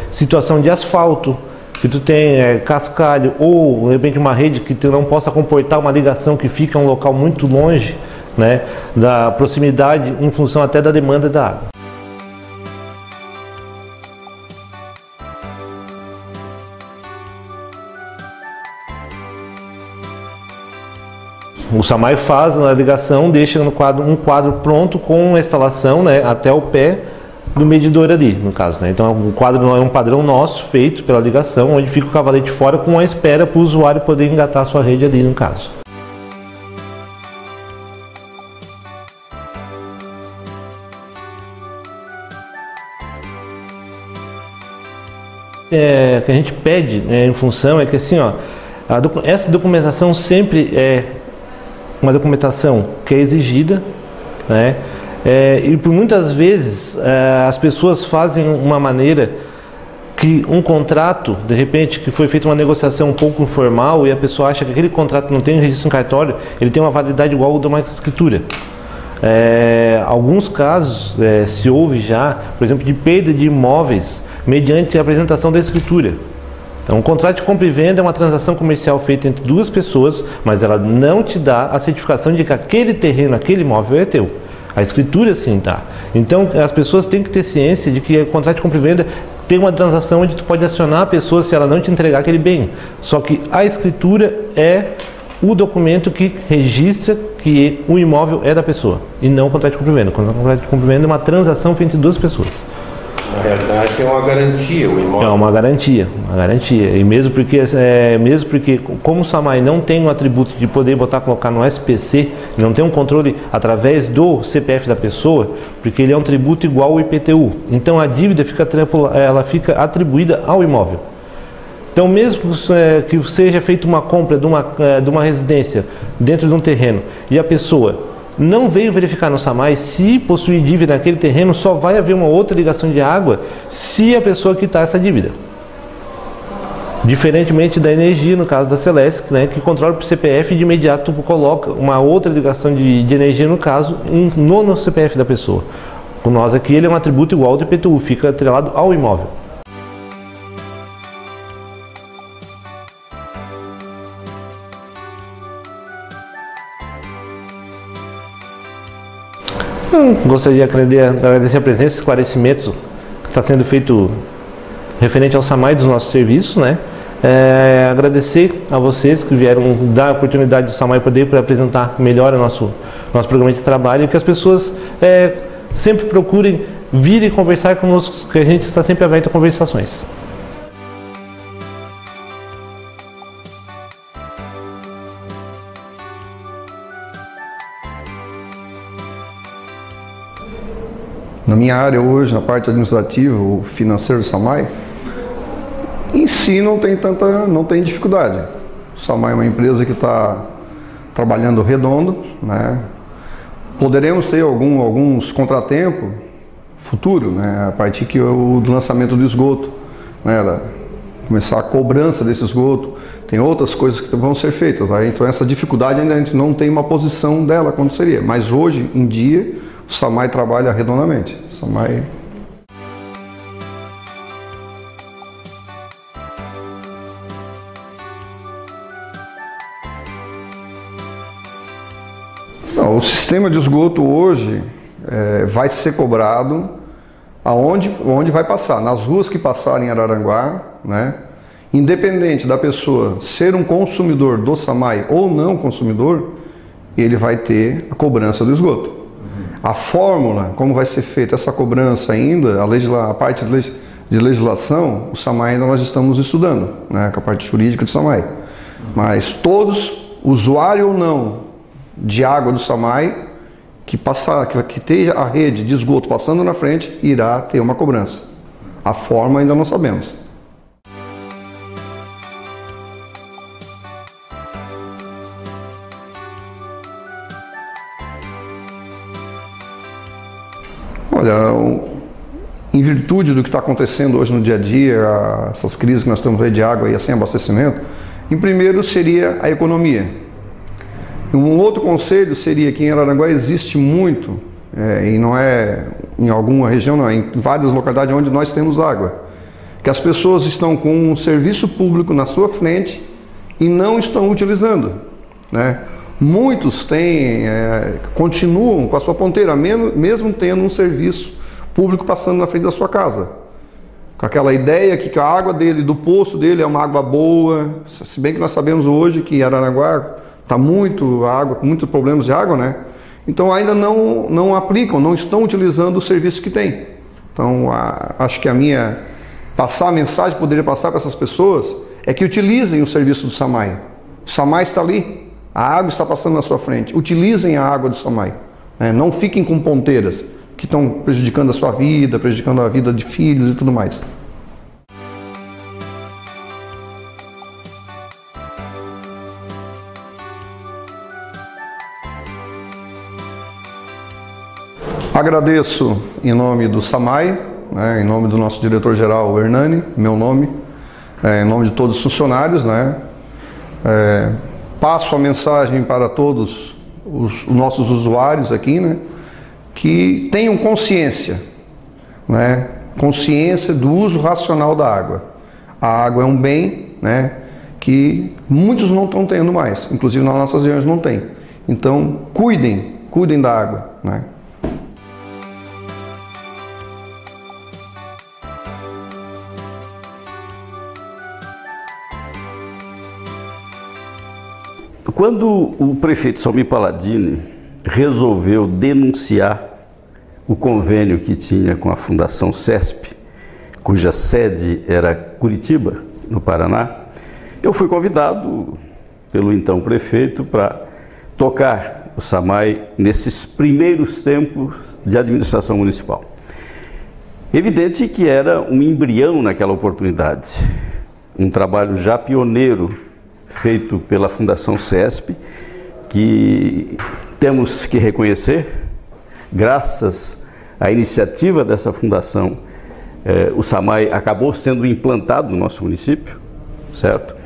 Situação de asfalto, que tu tem cascalho, ou de repente uma rede que tu não possa comportar uma ligação que fica em um local muito longe, né, da proximidade, em função até da demanda da água. O SAMAI faz a ligação, deixa um quadro pronto com a instalação, né, até o pé do medidor ali, no caso, né? Então o quadro não é um padrão nosso, feito pela ligação, onde fica o cavalete fora com a espera para o usuário poder engatar a sua rede ali, no caso. Que a gente pede, em função, é que assim, ó, essa documentação sempre é uma documentação que é exigida, né? E por muitas vezes as pessoas fazem uma maneira que um contrato, de repente, que foi feita uma negociação um pouco informal e a pessoa acha que aquele contrato não tem registro em cartório, ele tem uma validade igual ao de uma escritura. Alguns casos se houve já, por exemplo, de perda de imóveis mediante a apresentação da escritura. Então, um contrato de compra e venda é uma transação comercial feita entre duas pessoas, mas ela não te dá a certificação de que aquele terreno, aquele imóvel é teu. A escritura sim tá. Então, as pessoas têm que ter ciência de que o contrato de compra e venda tem uma transação onde tu pode acionar a pessoa se ela não te entregar aquele bem. Só que a escritura é o documento que registra que o imóvel é da pessoa e não o contrato de compra e venda. O contrato de compra e venda é uma transação feita entre duas pessoas. Na realidade é uma garantia, o imóvel. É uma garantia. E mesmo porque como o SAMAI não tem o atributo de poder colocar no SPC, não tem um controle através do CPF da pessoa, porque ele é um tributo igual ao IPTU. Então a dívida ela fica atribuída ao imóvel. Então mesmo que seja feita uma compra de uma residência dentro de um terreno e a pessoa não veio verificar no SAMAI se possui dívida naquele terreno, só vai haver uma outra ligação de água se a pessoa quitar essa dívida. Diferentemente da energia, no caso da Celesc, né, que controla o CPF e de imediato coloca uma outra ligação de energia, no caso, no CPF da pessoa. Com nós aqui ele é um atributo igual ao do IPTU, fica atrelado ao imóvel. Gostaria de agradecer a presença e esclarecimentos que está sendo feito referente ao SAMAI dos nossos serviços, né? Agradecer a vocês que vieram dar a oportunidade do SAMAI poder apresentar melhor o nosso programa de trabalho e que as pessoas sempre procurem vir e conversar conosco, que a gente está sempre aberto a conversações. Na minha área hoje, na parte administrativa, o financeiro do SAMAI, em si não tem dificuldade. O SAMAI é uma empresa que está trabalhando redondo, né? Poderemos ter alguns contratempos futuro, né? A partir do lançamento do esgoto, né? Começar a cobrança desse esgoto, tem outras coisas que vão ser feitas, tá? Então essa dificuldade ainda a gente não tem uma posição dela quando seria, mas hoje em dia o SAMAI trabalha redondamente. O SAMAI... Não, o sistema de esgoto hoje vai ser cobrado onde vai passar, nas ruas que passarem em Araranguá, né? Independente da pessoa ser um consumidor do SAMAI ou não consumidor, ele vai ter a cobrança do esgoto. A fórmula, como vai ser feita essa cobrança ainda, a parte de legislação, o SAMAI ainda nós estamos estudando, né, com a parte jurídica do SAMAI. Mas todos, usuário ou não de água do SAMAI, que esteja a rede de esgoto passando na frente, irá ter uma cobrança. A forma ainda não sabemos. Olha, em virtude do que está acontecendo hoje no dia a dia, essas crises que nós temos aí de água e sem abastecimento, em primeiro seria a economia. Um outro conselho seria que em Araranguá existe muito, e não é em alguma região, não, é em várias localidades onde nós temos água, que as pessoas estão com um serviço público na sua frente e não estão utilizando, né? Muitos têm, continuam com a sua ponteira, mesmo tendo um serviço público passando na frente da sua casa, com aquela ideia que a água dele, do poço dele, é uma água boa, se bem que nós sabemos hoje que Araranguá está muito água, com muitos problemas de água, né? Então ainda não aplicam, não estão utilizando o serviço que tem. Então acho que a mensagem que poderia passar para essas pessoas é que utilizem o serviço do SAMAI. O SAMAI está ali, a água está passando na sua frente. Utilizem a água do SAMAI. Não fiquem com ponteiras que estão prejudicando a sua vida, prejudicando a vida de filhos e tudo mais. Agradeço em nome do SAMAI, em nome do nosso diretor-geral Hernani, meu nome, em nome de todos os funcionários, passo a mensagem para todos os nossos usuários aqui, que tenham consciência, consciência do uso racional da água. A água é um bem, que muitos não estão tendo mais, inclusive nas nossas regiões não tem. Então, cuidem da água, Quando o prefeito Salmir Palladini resolveu denunciar o convênio que tinha com a Fundação CESP, cuja sede era Curitiba, no Paraná, eu fui convidado pelo então prefeito para tocar o SAMAI nesses primeiros tempos de administração municipal. Evidente que era um embrião naquela oportunidade, um trabalho já pioneiro feito pela Fundação CESP, que temos que reconhecer, graças à iniciativa dessa fundação, o SAMAI acabou sendo implantado no nosso município, certo?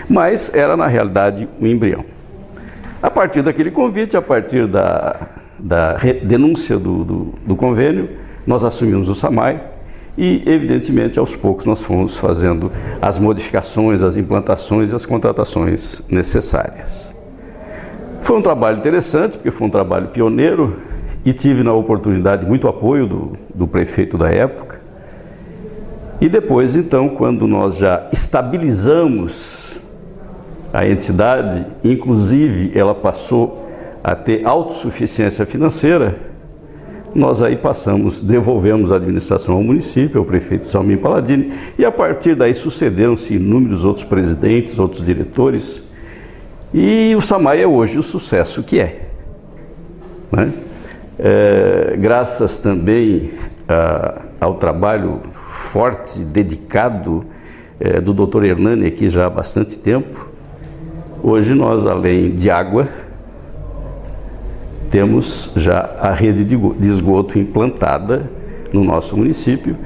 Mas era na realidade um embrião. A partir daquele convite, a partir da denúncia do convênio, nós assumimos o SAMAI e, evidentemente, aos poucos nós fomos fazendo as modificações, as implantações e as contratações necessárias. Foi um trabalho interessante, porque foi um trabalho pioneiro e tive na oportunidade muito apoio do prefeito da época. E depois, então, quando nós já estabilizamos a entidade, inclusive ela passou a ter autossuficiência financeira, nós aí devolvemos a administração ao município, ao prefeito Salmir Palladini, e a partir daí sucederam-se inúmeros outros presidentes, outros diretores, e o SAMAI é hoje o sucesso que é. Graças também ao trabalho forte, dedicado do Dr. Hernani aqui já há bastante tempo, hoje nós, além de água, temos já a rede de esgoto implantada no nosso município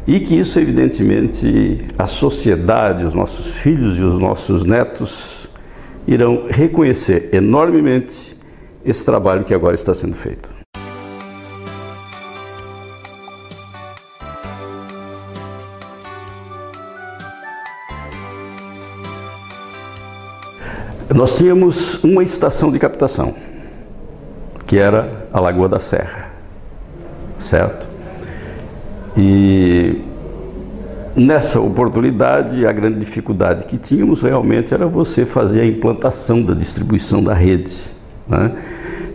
e que isso, evidentemente, a sociedade, os nossos filhos e os nossos netos irão reconhecer enormemente esse trabalho que agora está sendo feito. Nós tínhamos uma estação de captação, que era a Lagoa da Serra, certo? E nessa oportunidade, a grande dificuldade que tínhamos realmente era você fazer a implantação da distribuição da rede,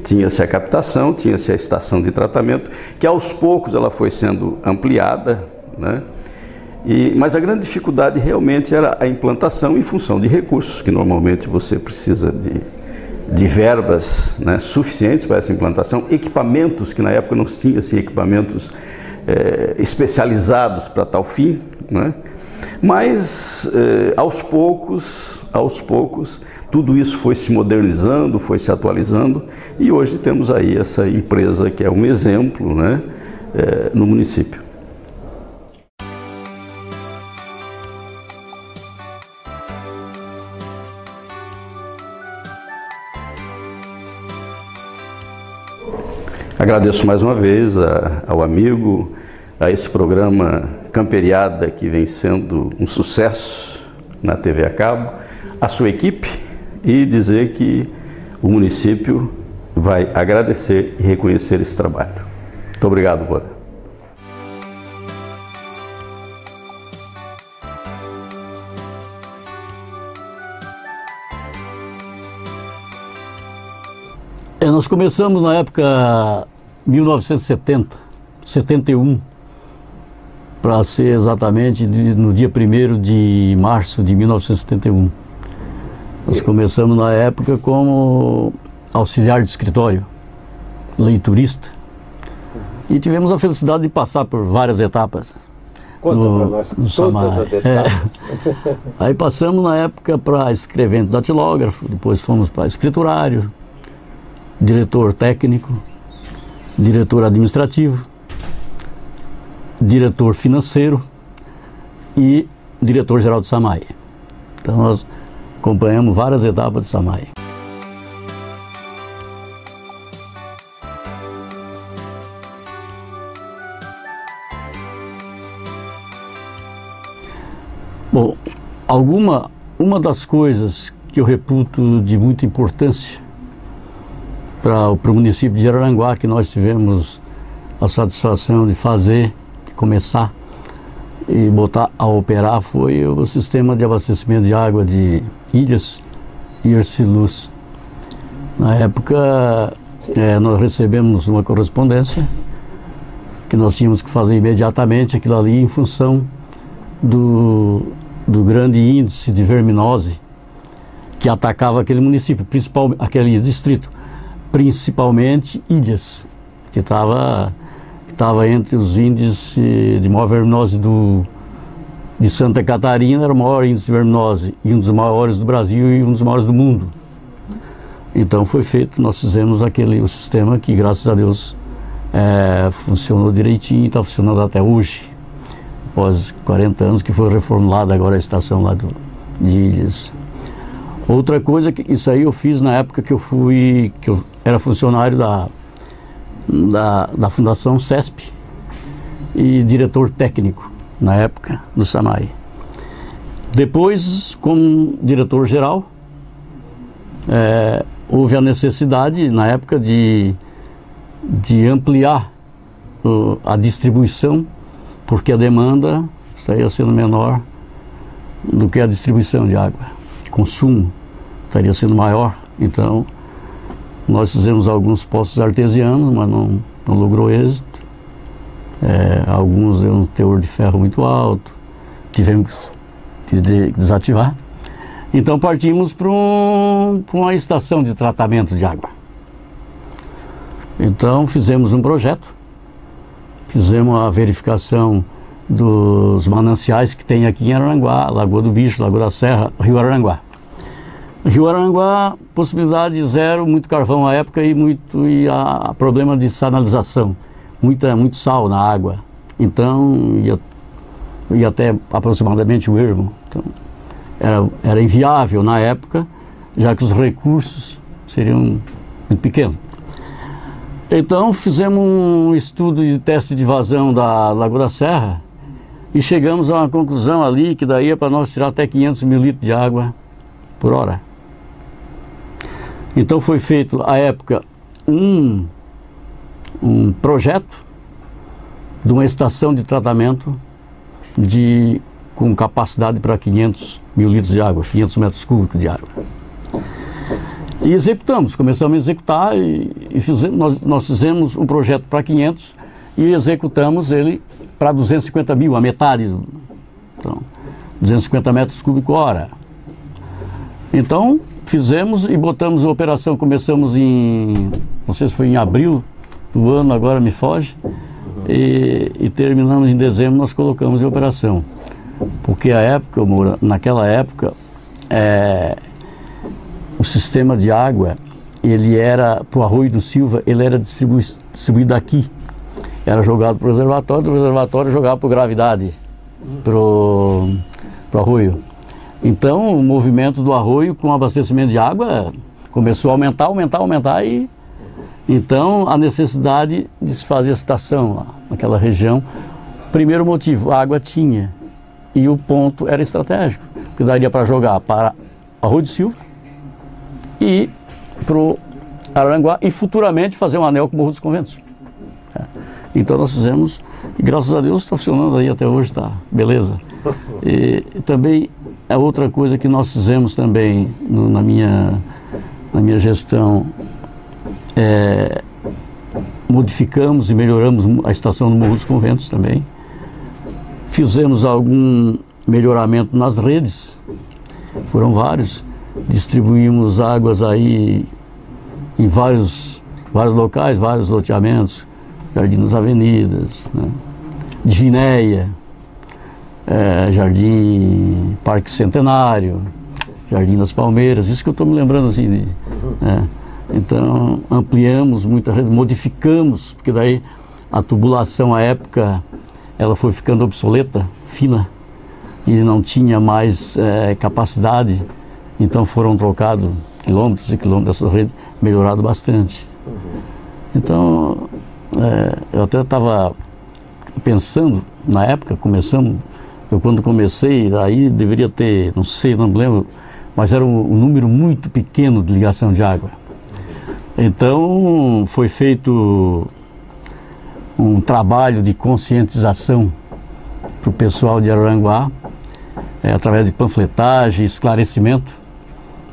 Tinha-se a captação, tinha-se a estação de tratamento, que aos poucos ela foi sendo ampliada, mas a grande dificuldade realmente era a implantação em função de recursos, que normalmente você precisa de verbas suficientes para essa implantação, equipamentos, que na época não se tinha assim, equipamentos especializados para tal fim, mas aos poucos, tudo isso foi se modernizando, foi se atualizando, e hoje temos aí essa empresa que é um exemplo no município. Agradeço mais uma vez ao amigo, a esse programa Camperiada, que vem sendo um sucesso na TV a cabo, a sua equipe, e dizer que o município vai agradecer e reconhecer esse trabalho. Muito obrigado, Bora. Nós começamos na época 1970, 71, para ser exatamente no dia 1º de março de 1971. Nós começamos na época como auxiliar de escritório, leiturista, e tivemos a felicidade de passar por várias etapas. Conta para nós todas as etapas. Aí passamos na época para escrevente datilógrafo, depois fomos para escriturário, diretor técnico, diretor administrativo, diretor financeiro e diretor-geral de SAMAI. Então nós acompanhamos várias etapas de SAMAI. Bom, uma das coisas que eu reputo de muita importância para o município de Araranguá, que nós tivemos a satisfação de fazer, de começar e botar a operar, foi o sistema de abastecimento de água de Ilhas e Erciluz. Na época, nós recebemos uma correspondência que nós tínhamos que fazer imediatamente aquilo ali em função do grande índice de verminose que atacava aquele município, aquele distrito. Principalmente Ilhas, que estava entre os índices de maior verminose de Santa Catarina, era o maior índice de verminose, e um dos maiores do Brasil e um dos maiores do mundo. Então foi feito, nós fizemos o sistema que, graças a Deus, funcionou direitinho e está funcionando até hoje, após 40 anos que foi reformulada agora a estação lá de Ilhas. Outra coisa, isso aí eu fiz na época que eu era funcionário da Fundação CESP e diretor técnico, na época, do SAMAI. Depois, como diretor-geral, houve a necessidade, na época, de ampliar a distribuição, porque a demanda estaria sendo menor do que a distribuição de água. O consumo estaria sendo maior, então nós fizemos alguns poços artesianos, mas não logrou êxito. Alguns deu um teor de ferro muito alto, tivemos que desativar. Então partimos para uma estação de tratamento de água. Então fizemos um projeto, fizemos a verificação dos mananciais que tem aqui em Araranguá, Lagoa do Bicho, Lagoa da Serra, Rio Araranguá. Rio Araranguá, possibilidade zero, muito carvão à época e a problema de sanalização, muito sal na água. Então ia até aproximadamente o ermo. Então, era inviável na época, já que os recursos seriam muito pequenos. Então fizemos um estudo de teste de vazão da Lagoa da Serra e chegamos a uma conclusão ali que daí é para nós tirar até 500 mil litros de água por hora. Então foi feito, à época, um projeto de uma estação de tratamento com capacidade para 500 mil litros de água, 500 metros cúbicos de água. E começamos a executar e nós fizemos um projeto para 500 e executamos ele para 250 mil, a metade. Então, 250 metros cúbicos hora. Então, fizemos e botamos a operação, começamos não sei se foi em abril do ano, agora me foge, e terminamos em dezembro, nós colocamos em operação. Porque naquela época, o sistema de água, ele era, para o Arroio do Silva, ele era distribuído aqui. Era jogado para o reservatório, do reservatório jogado para gravidade, para o arroio. Então, o movimento do arroio com abastecimento de água começou a aumentar e Então, a necessidade de se fazer a estação lá, naquela região. Primeiro motivo, a água tinha, e o ponto era estratégico, que daria para jogar para Arroio de Silva e para o Araranguá, e futuramente fazer um anel com o Morro dos Conventos. Então nós fizemos, e graças a Deus está funcionando aí até hoje, tá, beleza. E também a outra coisa que nós fizemos também na minha gestão, modificamos e melhoramos a estação do Morro dos Conventos também. Fizemos algum melhoramento nas redes, foram vários. Distribuímos águas aí em vários locais, vários loteamentos, Jardim das Avenidas, né? Divinéia, Jardim Parque Centenário, Jardim das Palmeiras, isso que eu estou me lembrando assim. Então ampliamos muita rede, modificamos, porque daí a tubulação à época ela foi ficando obsoleta, fina, e não tinha mais capacidade, então foram trocados quilômetros e quilômetros dessa rede, melhorado bastante. Então eu até estava pensando, na época, eu quando comecei, aí deveria ter, não sei, não me lembro, mas era um número muito pequeno de ligação de água. Então foi feito um trabalho de conscientização para o pessoal de Araranguá, através de panfletagem, esclarecimento,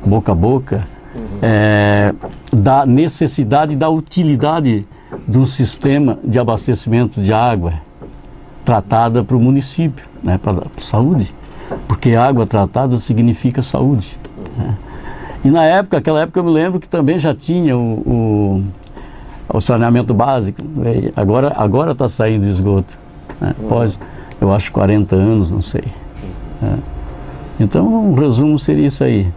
boca a boca, da necessidade e da utilidade de um sistema de abastecimento de água tratada para o município, né, para a saúde, porque água tratada significa saúde. Né? E aquela época eu me lembro que também já tinha o saneamento básico, né? Agora está saindo de esgoto, né? Após, eu acho, 40 anos, não sei. Né? Então, um resumo seria isso aí.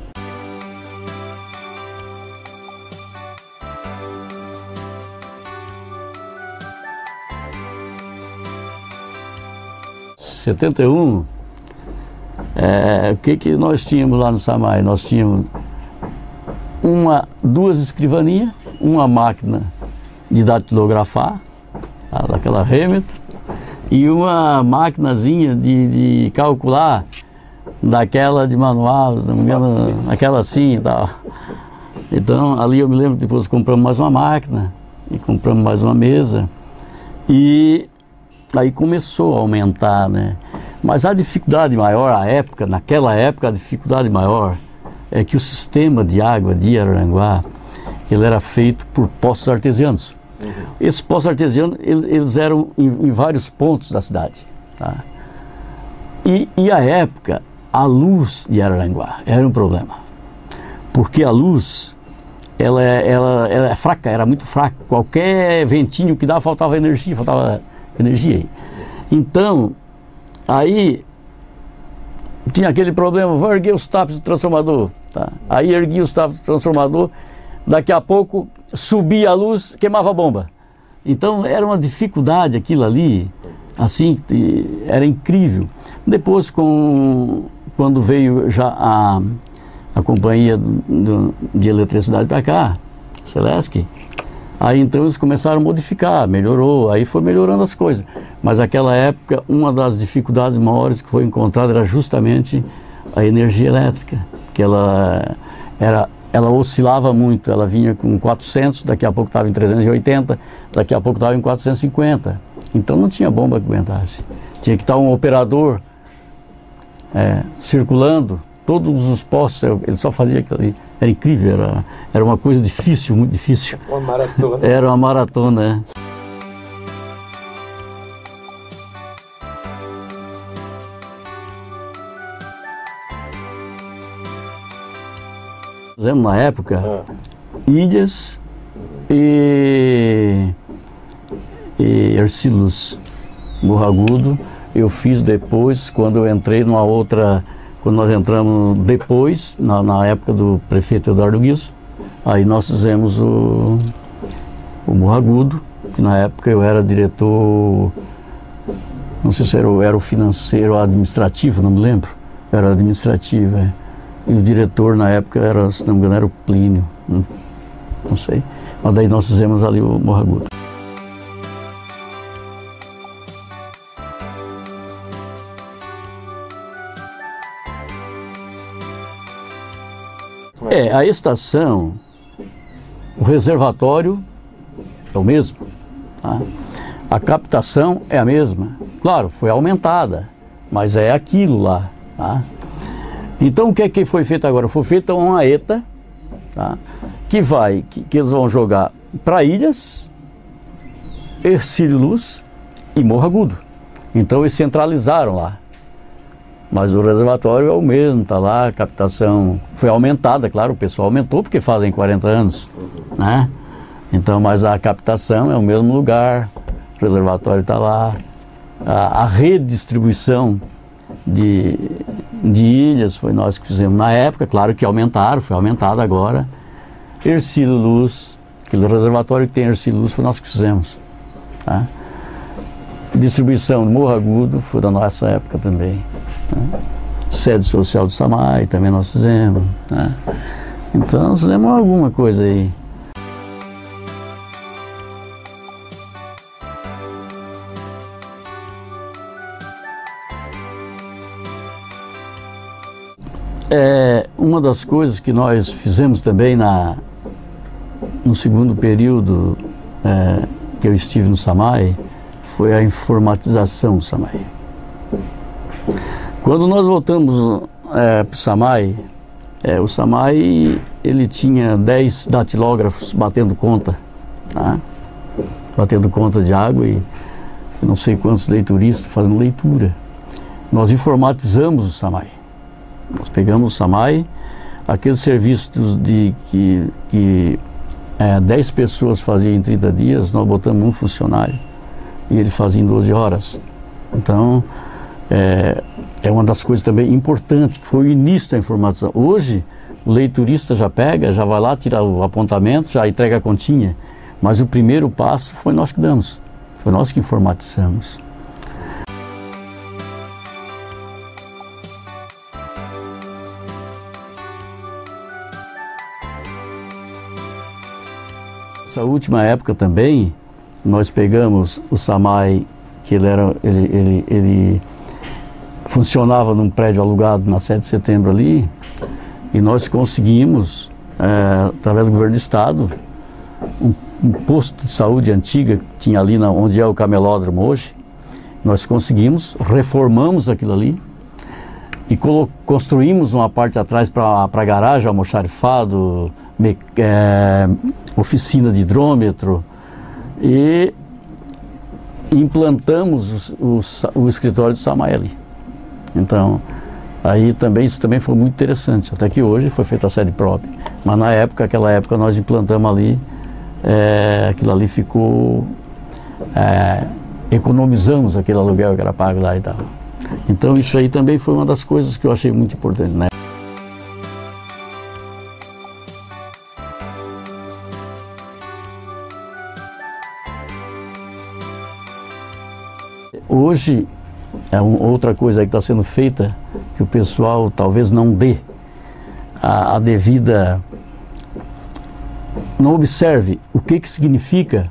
Em 71, o que nós tínhamos lá no Samay? Nós tínhamos duas escrivanias, uma máquina de datilografar, daquela Remington, e uma maquinazinha de calcular, daquela de manual, não me engano, aquela assim e tal. Então, ali eu me lembro que depois compramos mais uma máquina, e compramos mais uma mesa, e aí começou a aumentar, né? Mas a dificuldade maior, naquela época, a dificuldade maior é que o sistema de água de Araranguá, ele era feito por poços artesianos. Esses poços artesianos, eles eram em vários pontos da cidade. Tá? E à época, a luz de Araranguá era um problema. Porque a luz, ela é fraca, era muito fraca. Qualquer ventinho que dava, faltava energia. Então, aí tinha aquele problema, vou erguer os tapos do transformador. Tá? Aí ergui os tapos do transformador, daqui a pouco subia a luz, queimava a bomba. Então era uma dificuldade aquilo ali, assim, era incrível. Depois, quando veio já a companhia de eletricidade para cá, Celesc, aí então eles começaram a modificar, melhorou, aí foi melhorando as coisas. Mas naquela época, uma das dificuldades maiores que foi encontrada era justamente a energia elétrica, que ela oscilava muito, ela vinha com 400, daqui a pouco estava em 380, daqui a pouco estava em 450. Então não tinha bomba que aguentasse. Tinha que estar um operador circulando, todos os postos, ele só fazia aquilo ali. Era incrível, era uma coisa difícil, muito difícil. Uma maratona. Era uma maratona, Fizemos na época Ilhas e Ercílio Luz, Morro Agudo. Eu fiz depois, quando eu entrei numa outra, quando nós entramos depois, na época do prefeito Eduardo Guizo, aí nós fizemos o Morro Agudo, que na época eu era diretor, não sei se era o financeiro ou administrativo, não me lembro, era administrativo, E o diretor na época era, se não me engano, era o Plínio, não sei. Mas daí nós fizemos ali o Morro Agudo. A estação, o reservatório é o mesmo, tá? A captação é a mesma. Claro, foi aumentada, mas é aquilo lá, tá? Então o que é que foi feito agora? Foi feita uma ETA, tá? Que eles vão jogar para Ilhas, Hercílio Luz e Morro Agudo. Então eles centralizaram lá. Mas o reservatório é o mesmo, está lá, a captação foi aumentada, claro, o pessoal aumentou porque fazem 40 anos, né? Então, mas a captação é o mesmo lugar, o reservatório está lá, a redistribuição de ilhas foi nós que fizemos na época, claro que aumentaram, foi aumentado agora. Hercílio Luz, aquele reservatório que tem Hercílio Luz foi nós que fizemos, tá? Distribuição de Morro Agudo foi da nossa época também, né? Sede social do SAMAI também nós fizemos, né? Então nós fizemos alguma coisa aí. Uma das coisas que nós fizemos também no segundo período que eu estive no SAMAI foi a informatização do SAMAI. Quando nós voltamos para o SAMAI, o SAMAI ele tinha 10 datilógrafos batendo conta, tá? Batendo conta de água e não sei quantos leituristas fazendo leitura. Nós informatizamos o SAMAI. Nós pegamos o SAMAI, aqueles serviços que 10 pessoas faziam em 30 dias, nós botamos um funcionário e ele fazia em 12 horas. Então, é uma das coisas também importantes, que foi o início da informatização. Hoje, o leiturista já pega, já vai lá, tira o apontamento, já entrega a continha. Mas o primeiro passo foi nós que damos, foi nós que informatizamos. Nessa última época também, nós pegamos o SAMAI, que ele funcionava num prédio alugado na 7 de setembro ali, e nós conseguimos, através do governo do estado, um posto de saúde antiga que tinha ali onde é o camelódromo hoje. Nós conseguimos, reformamos aquilo ali e construímos uma parte atrás para garagem, almoxarifado, oficina de hidrômetro, e implantamos o escritório do SAMAI ali. Então, aí também, isso também foi muito interessante, até que hoje foi feita a sede própria. Mas na época, aquela época, nós implantamos ali, aquilo ali ficou, economizamos aquele aluguel que era pago lá e tal. Então isso aí também foi uma das coisas que eu achei muito importante, né? Hoje, outra coisa que está sendo feita, que o pessoal talvez não dê a devida, não observe o que significa,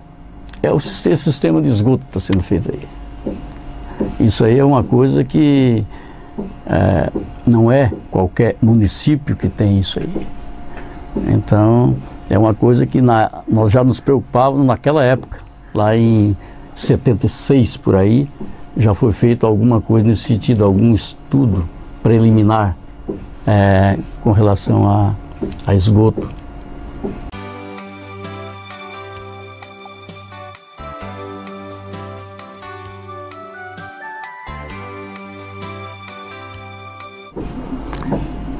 esse sistema de esgoto que está sendo feito aí. Isso aí é uma coisa que não é qualquer município que tem isso aí. Então, é uma coisa que nós já nos preocupávamos naquela época, lá em 76 por aí, já foi feito alguma coisa nesse sentido, algum estudo preliminar com relação a esgoto.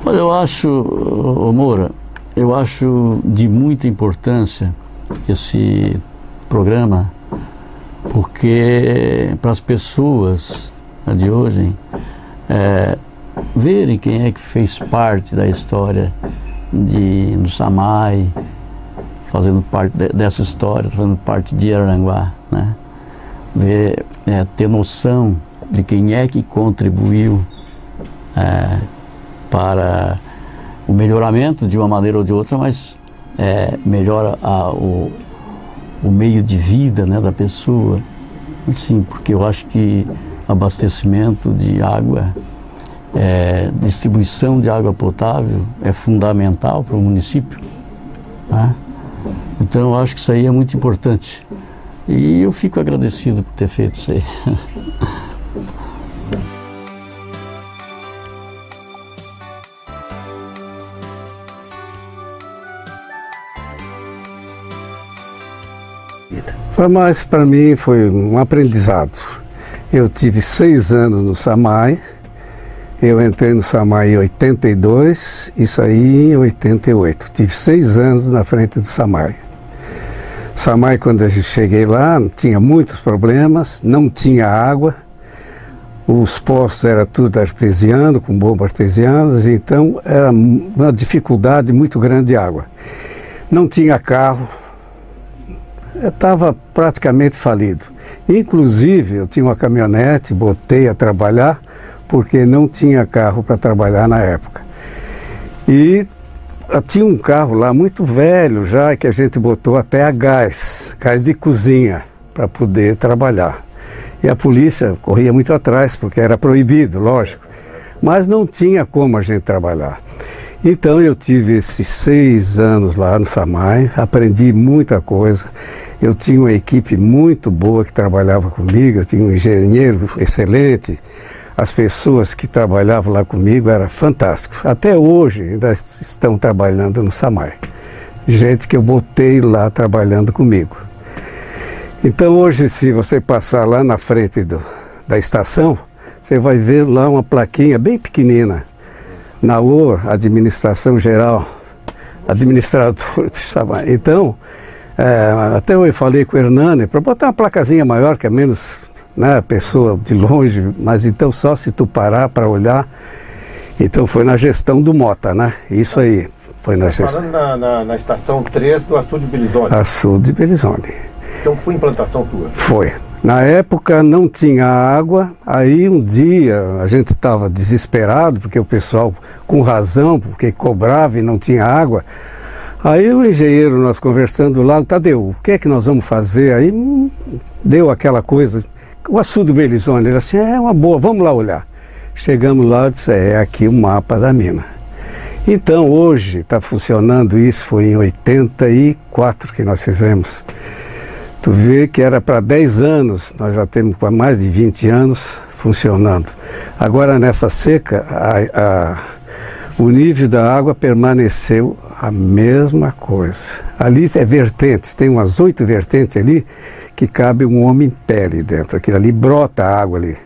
Olha, eu acho, Moura, eu acho de muita importância esse programa, porque para as pessoas de hoje verem quem é que fez parte da história do SAMAI, fazendo parte dessa história, fazendo parte de Araranguá, né? Ter noção de quem é que contribuiu para o melhoramento de uma maneira ou de outra, mas melhora o meio de vida, né, da pessoa. Assim, porque eu acho que abastecimento de água, distribuição de água potável é fundamental para o município, né? Então eu acho que isso aí é muito importante. E eu fico agradecido por ter feito isso aí. Mas para mim foi um aprendizado. Eu tive 6 anos no SAMAI, eu entrei no SAMAI em 82, isso aí em 88. Tive 6 anos na frente do SAMAI. SAMAI, quando eu cheguei lá, tinha muitos problemas, não tinha água, os postos eram tudo artesiano, com bomba artesianas, então era uma dificuldade muito grande de água. Não tinha carro. Eu estava praticamente falido. Inclusive, eu tinha uma caminhonete, botei a trabalhar, porque não tinha carro para trabalhar na época. E tinha um carro lá muito velho já, que a gente botou até a gás de cozinha, para poder trabalhar. E a polícia corria muito atrás, porque era proibido, lógico. Mas não tinha como a gente trabalhar. Então eu tive esses 6 anos lá no SAMAI, aprendi muita coisa. Eu tinha uma equipe muito boa que trabalhava comigo, eu tinha um engenheiro excelente. As pessoas que trabalhavam lá comigo eram fantásticas. Até hoje ainda estão trabalhando no SAMAI. Gente que eu botei lá trabalhando comigo. Então hoje, se você passar lá na frente da estação, você vai ver lá uma plaquinha bem pequenina. NAOR, Administração Geral, Administrador do SAMAI. Então, até eu falei com o Hernani para botar uma placazinha maior, que é menos, né, pessoa de longe, mas então só se tu parar para olhar. Então foi na gestão do Mota, né? Isso aí, foi na gestão. Falando na estação 3 do Açude Belizone. Açude Belizone. Então foi implantação tua? Foi. Na época não tinha água, aí um dia a gente estava desesperado, porque o pessoal, com razão, porque cobrava e não tinha água. Aí o engenheiro, nós conversando lá, Tadeu, o que é que nós vamos fazer? Aí deu aquela coisa, o Açude Belizone, ele assim, é uma boa, vamos lá olhar. Chegamos lá e disse, é aqui o mapa da mina. Então hoje está funcionando isso, foi em 84 que nós fizemos. Tu vê que era para 10 anos, nós já temos há mais de 20 anos funcionando. Agora nessa seca, o nível da água permaneceu a mesma coisa. Ali é vertentes, tem umas 8 vertentes ali que cabe um homem em pé ali dentro. Aquilo ali brota a água ali.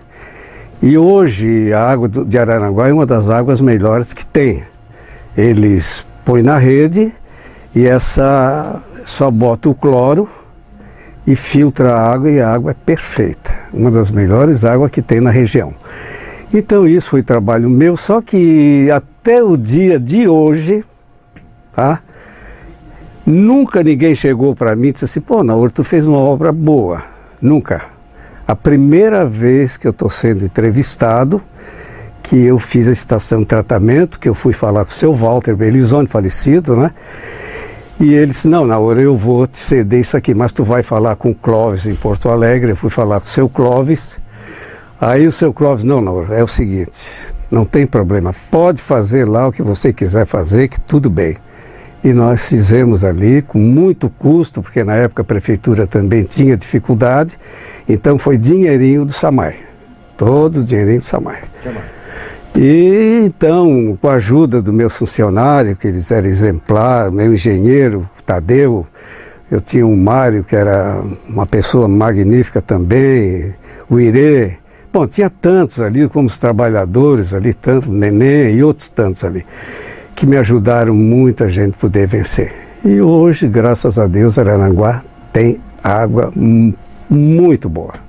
E hoje a água de Araranguá é uma das águas melhores que tem. Eles põem na rede e essa só bota o cloro e filtra a água, e a água é perfeita. Uma das melhores águas que tem na região. Então isso foi trabalho meu, só que até o dia de hoje, tá? Nunca ninguém chegou para mim e disse assim, pô, Naor, tu fez uma obra boa. Nunca. A primeira vez que eu estou sendo entrevistado, que eu fiz a estação de tratamento, que eu fui falar com o seu Walter Belizone, falecido, né? E ele disse, não, Naor, eu vou te ceder isso aqui, mas tu vai falar com o Clóvis em Porto Alegre. Eu fui falar com o seu Clóvis. Aí o seu Clóvis, não, Naor, é o seguinte, não tem problema, pode fazer lá o que você quiser fazer, que tudo bem. E nós fizemos ali com muito custo, porque na época a prefeitura também tinha dificuldade, então foi dinheirinho do SAMAI, todo o dinheirinho do SAMAI. E então, com a ajuda do meu funcionário, que eles eram exemplar, meu engenheiro, Tadeu, eu tinha um Mário, que era uma pessoa magnífica também, o Irê, bom, tinha tantos ali, como os trabalhadores ali, tanto, Nenê e outros tantos ali, que me ajudaram muito a gente poder vencer. E hoje, graças a Deus, Araranguá tem água muito boa.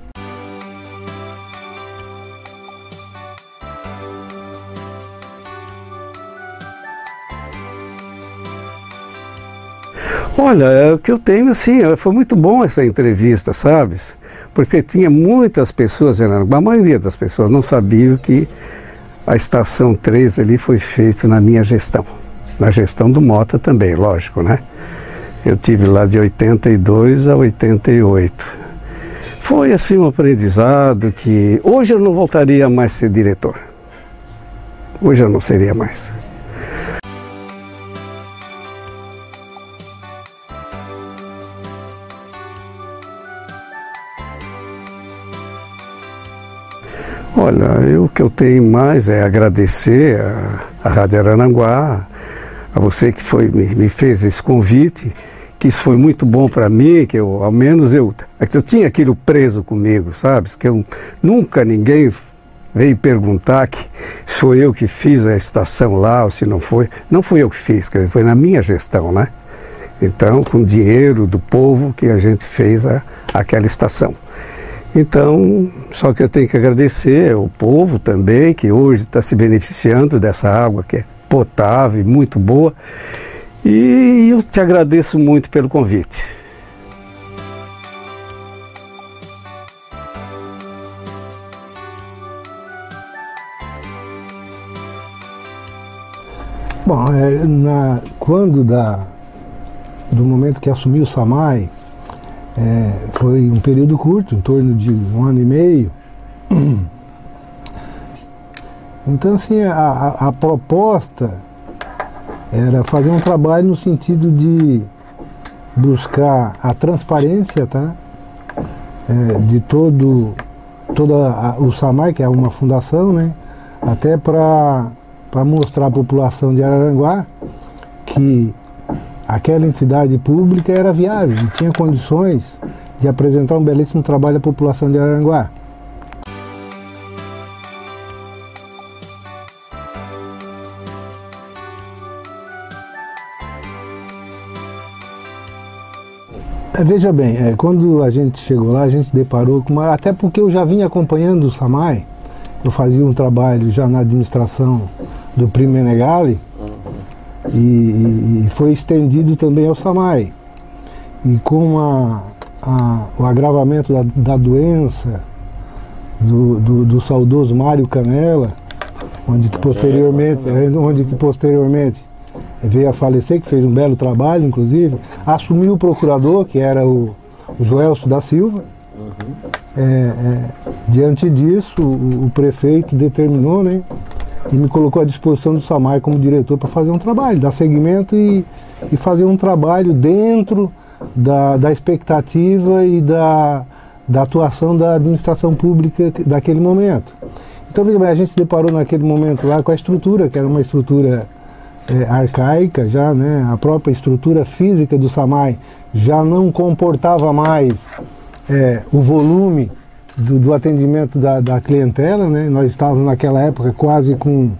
Olha, o que eu tenho, assim, foi muito bom essa entrevista, sabe? Porque tinha muitas pessoas, a maioria das pessoas não sabiam que a estação 3 ali foi feita na minha gestão. Na gestão do Mota também, lógico, né? Eu tive lá de 82 a 88. Foi assim um aprendizado que hoje eu não voltaria mais a ser diretor. Hoje eu não seria mais. Olha, o que eu tenho mais é agradecer a Rádio Araranguá, a você que me fez esse convite, que isso foi muito bom para mim, que ao menos eu tinha aquilo preso comigo, sabe? Que nunca ninguém veio perguntar que se foi eu que fiz a estação lá ou se não foi. Não fui eu que fiz, quer dizer, foi na minha gestão, né? Então, com dinheiro do povo que a gente fez aquela estação. Então, só que eu tenho que agradecer ao povo também, que hoje está se beneficiando dessa água que é potável e muito boa. E eu te agradeço muito pelo convite. Bom, quando do momento que assumi o SAMAI, foi um período curto, em torno de 1 ano e meio. Então, assim, a proposta era fazer um trabalho no sentido de buscar a transparência, tá? De todo o SAMAI, que é uma fundação, né? Até para mostrar à população de Araranguá que aquela entidade pública era viável e tinha condições de apresentar um belíssimo trabalho à população de Araranguá. Veja bem, quando a gente chegou lá, a gente deparou com até porque eu já vinha acompanhando o SAMAI, eu fazia um trabalho já na administração do Primo Menegali, e foi estendido também ao SAMAI. E com o agravamento da doença do saudoso Mário Canella, onde que posteriormente veio a falecer, que fez um belo trabalho, inclusive, assumiu o procurador, que era o Joelso da Silva. Diante disso, o prefeito determinou, né, e me colocou à disposição do SAMAI como diretor para fazer um trabalho, dar seguimento e fazer um trabalho dentro da expectativa e da atuação da administração pública daquele momento. Então, veja bem, a gente se deparou naquele momento lá com a estrutura, que era uma estrutura arcaica já, né? A própria estrutura física do SAMAI já não comportava mais o volume do atendimento da clientela, né? Nós estávamos naquela época quase com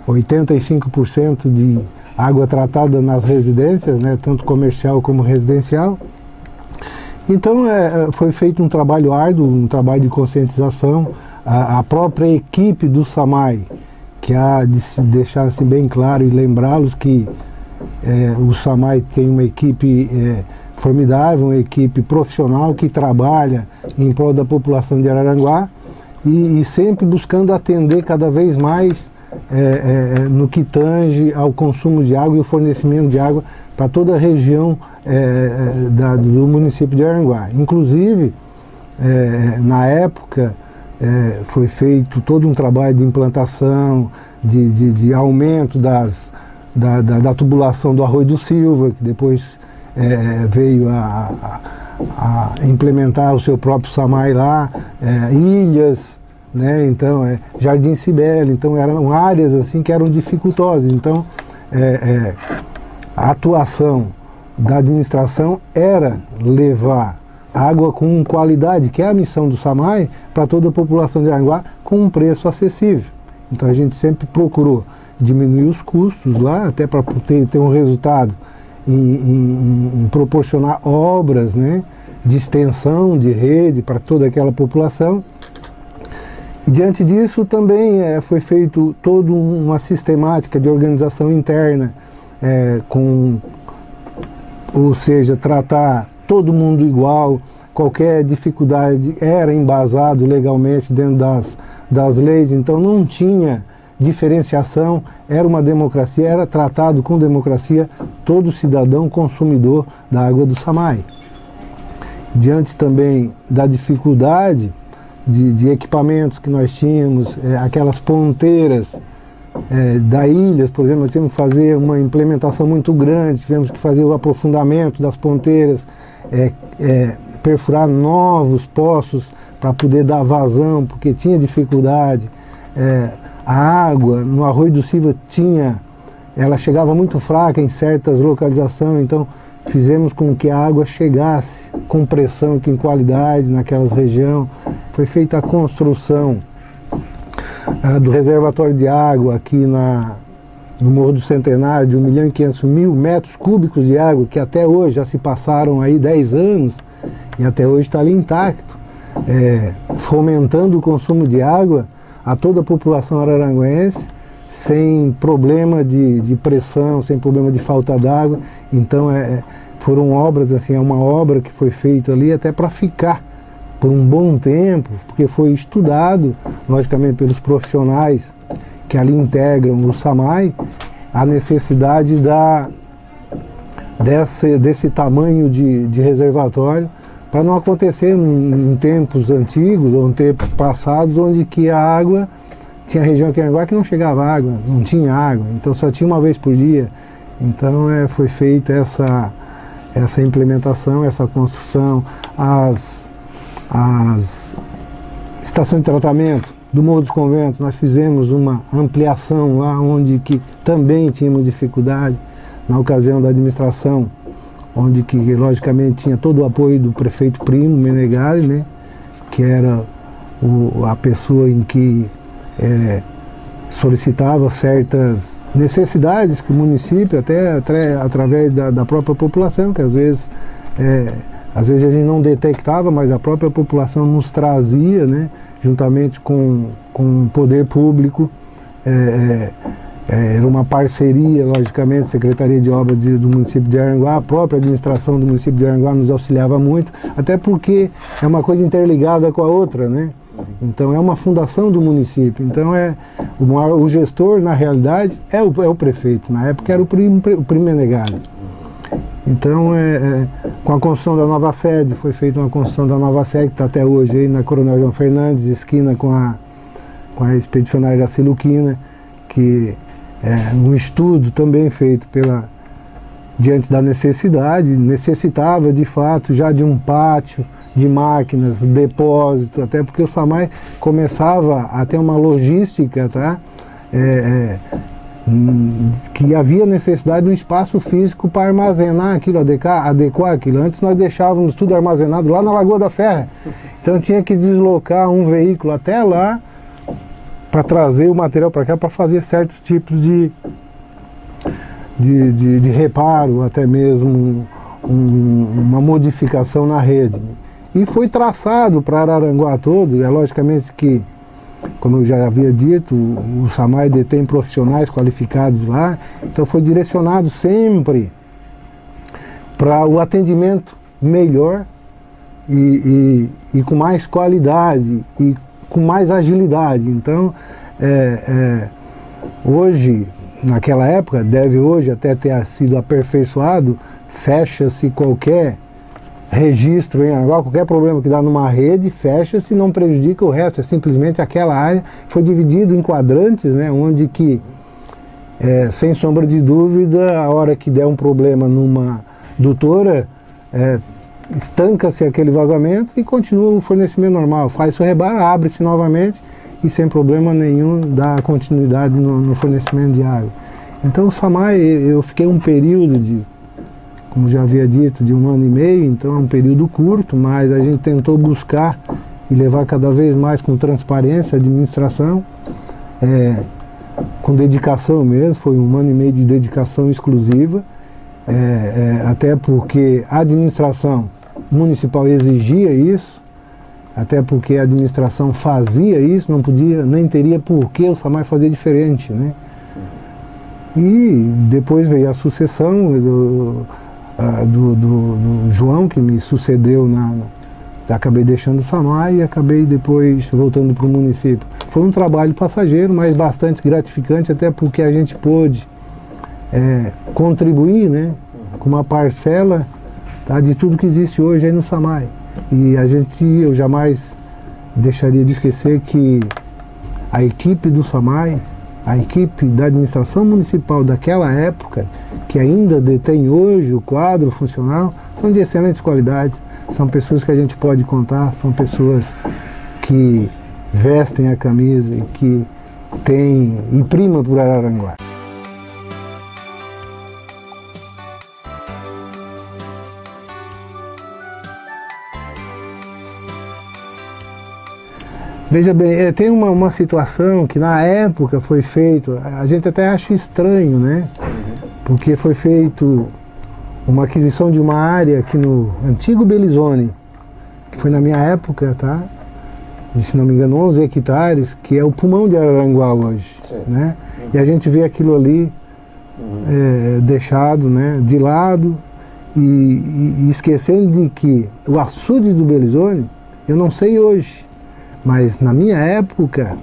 85% de água tratada nas residências, né? Tanto comercial como residencial. Então foi feito um trabalho árduo, um trabalho de conscientização. A própria equipe do SAMAI, que há de se deixar assim bem claro e lembrá-los que o SAMAI tem uma equipe formidável, uma equipe profissional que trabalha em prol da população de Araranguá e sempre buscando atender cada vez mais no que tange ao consumo de água e o fornecimento de água para toda a região do município de Araranguá. Inclusive, na época, foi feito todo um trabalho de implantação, de aumento da tubulação do Arroio do Silva, que depois veio a implementar o seu próprio SAMAI lá, ilhas, né? Então, Jardim Cibele, então eram áreas assim que eram dificultosas. Então, a atuação da administração era levar água com qualidade, que é a missão do SAMAI, para toda a população de Araranguá, com um preço acessível. Então a gente sempre procurou diminuir os custos lá, até para ter um resultado em proporcionar obras, né, de extensão de rede para toda aquela população. E, diante disso também foi feito toda uma sistemática de organização interna, ou seja, tratar todo mundo igual, qualquer dificuldade era embasado legalmente dentro das leis, então não tinha diferenciação, era uma democracia, era tratado com democracia todo cidadão consumidor da água do Samay. Diante também da dificuldade de equipamentos que nós tínhamos, aquelas ponteiras da ilha, por exemplo, nós tivemos que fazer uma implementação muito grande, tivemos que fazer o aprofundamento das ponteiras, perfurar novos poços para poder dar vazão, porque tinha dificuldade. A água no Arroio do Silva ela chegava muito fraca em certas localizações, então fizemos com que a água chegasse com pressão e com qualidade naquelas regiões. Foi feita a construção do reservatório de água aqui no Morro do Centenário, de 1.500.000 metros cúbicos de água, que até hoje já se passaram aí 10 anos e até hoje está ali intacto, fomentando o consumo de água a toda a população araranguense, sem problema de pressão, sem problema de falta d'água. Então foram obras, assim, é uma obra que foi feita ali até para ficar por um bom tempo, porque foi estudado, logicamente, pelos profissionais que ali integram o Samay, a necessidade desse tamanho de reservatório, para não acontecer em tempos antigos ou em tempos passados, onde que a água, tinha região aqui em Aranguá que não chegava água, não tinha água, então só tinha uma vez por dia. Então foi feita essa implementação, essa construção, as estações de tratamento do Morro dos Conventos, nós fizemos uma ampliação lá onde que também tínhamos dificuldade, na ocasião da administração, onde que logicamente tinha todo o apoio do prefeito Primo Menegali, né, que era a pessoa em que solicitava certas necessidades que o município, até através da própria população, que às vezes a gente não detectava, mas a própria população nos trazia, né, juntamente com o poder público. Era uma parceria, logicamente, Secretaria de Obras do município de Aranguá, a própria administração do município de Aranguá nos auxiliava muito, até porque é uma coisa interligada com a outra, né? Então é uma fundação do município, então o gestor, na realidade, é o prefeito, na época era o Primo Menegali. Então, com a construção da nova sede, foi feita uma construção da nova sede, que está até hoje aí na Coronel João Fernandes, esquina com a Expedicionária Iraci Luquina, que é um estudo também feito diante da necessidade, necessitava de fato já de um pátio, de máquinas, depósito, até porque o Samay começava a ter uma logística, tá? Que havia necessidade de um espaço físico para armazenar aquilo, adequar aquilo. Antes nós deixávamos tudo armazenado lá na Lagoa da Serra, então tinha que deslocar um veículo até lá para trazer o material para cá, para fazer certos tipos de reparo, até mesmo uma modificação na rede. E foi traçado para Araranguá todo, logicamente que, como eu já havia dito, o Samay detém profissionais qualificados lá, então foi direcionado sempre para o atendimento melhor e com mais qualidade e com mais agilidade. Então, hoje, naquela época, deve hoje até ter sido aperfeiçoado, fecha-se qualquer registro em Aranguá, qualquer problema que dá numa rede, fecha-se e não prejudica o resto, é simplesmente aquela área. Foi dividido em quadrantes, né, onde que, sem sombra de dúvida, a hora que der um problema numa dutora, estanca-se aquele vazamento e continua o fornecimento normal, faz o rebaro, abre-se novamente e sem problema nenhum dá continuidade no fornecimento de água. Então o Samay, eu fiquei um período como já havia dito, de 1 ano e meio, então é um período curto, mas a gente tentou buscar e levar cada vez mais com transparência a administração, com dedicação mesmo, foi 1 ano e meio de dedicação exclusiva, até porque a administração municipal exigia isso, até porque a administração fazia isso, não podia, nem teria por que o Samay fazer diferente, né? E depois veio a sucessão do João, que me sucedeu Acabei deixando o SAMAI e acabei depois voltando para o município. Foi um trabalho passageiro, mas bastante gratificante, até porque a gente pôde contribuir, né, com uma parcela, tá, de tudo que existe hoje aí no SAMAI. E eu jamais deixaria de esquecer que a equipe do SAMAI, a equipe da administração municipal daquela época, que ainda detém hoje o quadro funcional, são de excelentes qualidades, são pessoas que a gente pode contar, são pessoas que vestem a camisa e que têm e primam por Araranguá. Veja bem, tem uma situação que na época foi feito, a gente até acha estranho, né? Porque foi feito uma aquisição de uma área aqui no antigo Belizone, que foi na minha época, tá? E, se não me engano, 11 hectares, que é o pulmão de Araranguá hoje, né? E a gente vê aquilo ali deixado, né, de lado e esquecendo de que o açude do Belizone, eu não sei hoje, mas na minha época,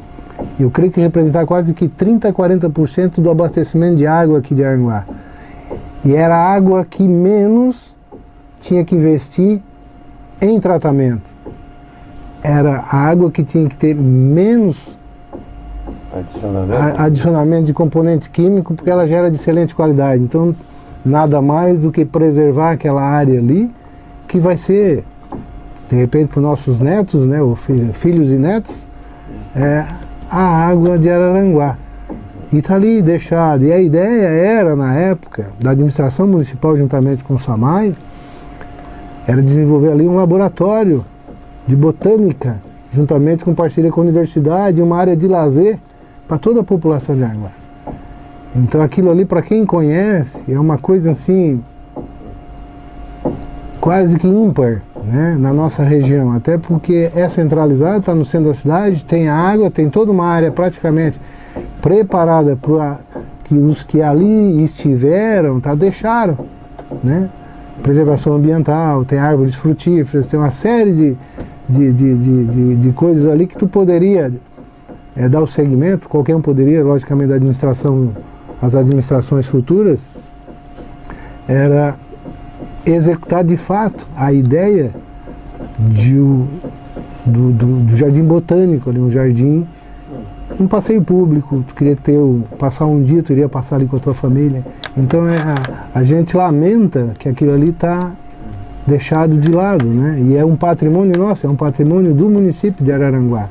eu creio que representava quase que 30% a 40% do abastecimento de água aqui de Araranguá. E era a água que menos tinha que investir em tratamento. Era a água que tinha que ter menos adicionamento de componente químico, porque ela já era de excelente qualidade. Então, nada mais do que preservar aquela área ali, que vai ser, de repente, para os nossos netos, né, ou filhos e netos, a água de Araranguá. E está ali deixado. E a ideia era, na época, da administração municipal, juntamente com o SAMAI, era desenvolver ali um laboratório de botânica, juntamente com parceria com a universidade, uma área de lazer para toda a população de Araranguá. Então aquilo ali, para quem conhece, é uma coisa assim, quase que ímpar, né, na nossa região, até porque é centralizado, está no centro da cidade, tem água, tem toda uma área praticamente preparada para que os que ali estiveram, deixaram, né? Preservação ambiental, tem árvores frutíferas, tem uma série de coisas ali que tu poderia dar o segmento, qualquer um poderia, logicamente da administração, as administrações futuras, era executar de fato a ideia do jardim botânico, ali, um jardim, um passeio público, tu queria passar um dia, tu iria passar ali com a tua família. Então a gente lamenta que aquilo ali está deixado de lado, né? E é um patrimônio nosso, é um patrimônio do município de Araranguá.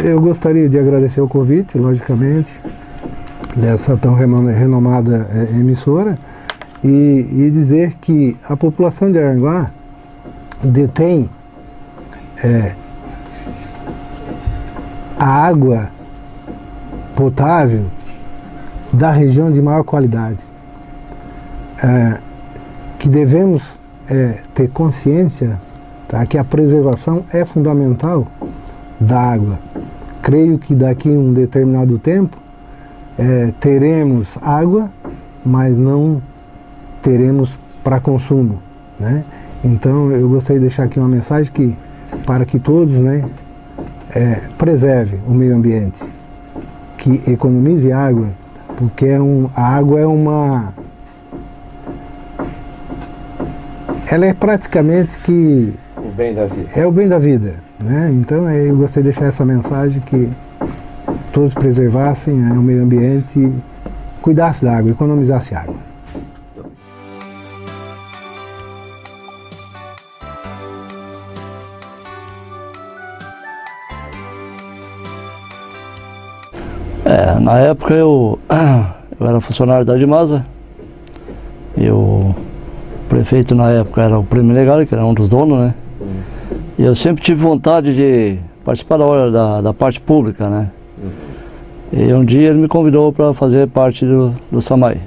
Eu gostaria de agradecer o convite, logicamente, dessa tão renomada emissora e dizer que a população de Araranguá detém a água potável da região de maior qualidade, que devemos ter consciência, tá, que a preservação é fundamental da água. Creio que daqui a um determinado tempo teremos água, mas não teremos para consumo, né? Então eu gostaria de deixar aqui uma mensagem para que todos, né, preservem o meio ambiente, que economize água, porque a água ela é praticamente que o bem da vida. É o bem da vida, né? Então eu gostaria de deixar essa mensagem que todos preservassem o meio ambiente e cuidassem da água, economizassem água. Na época eu era funcionário da Dimasa e o prefeito na época era o Prêmio Legal, que era um dos donos, né? E eu sempre tive vontade de participar da parte pública, né? E um dia ele me convidou para fazer parte do SAMAI.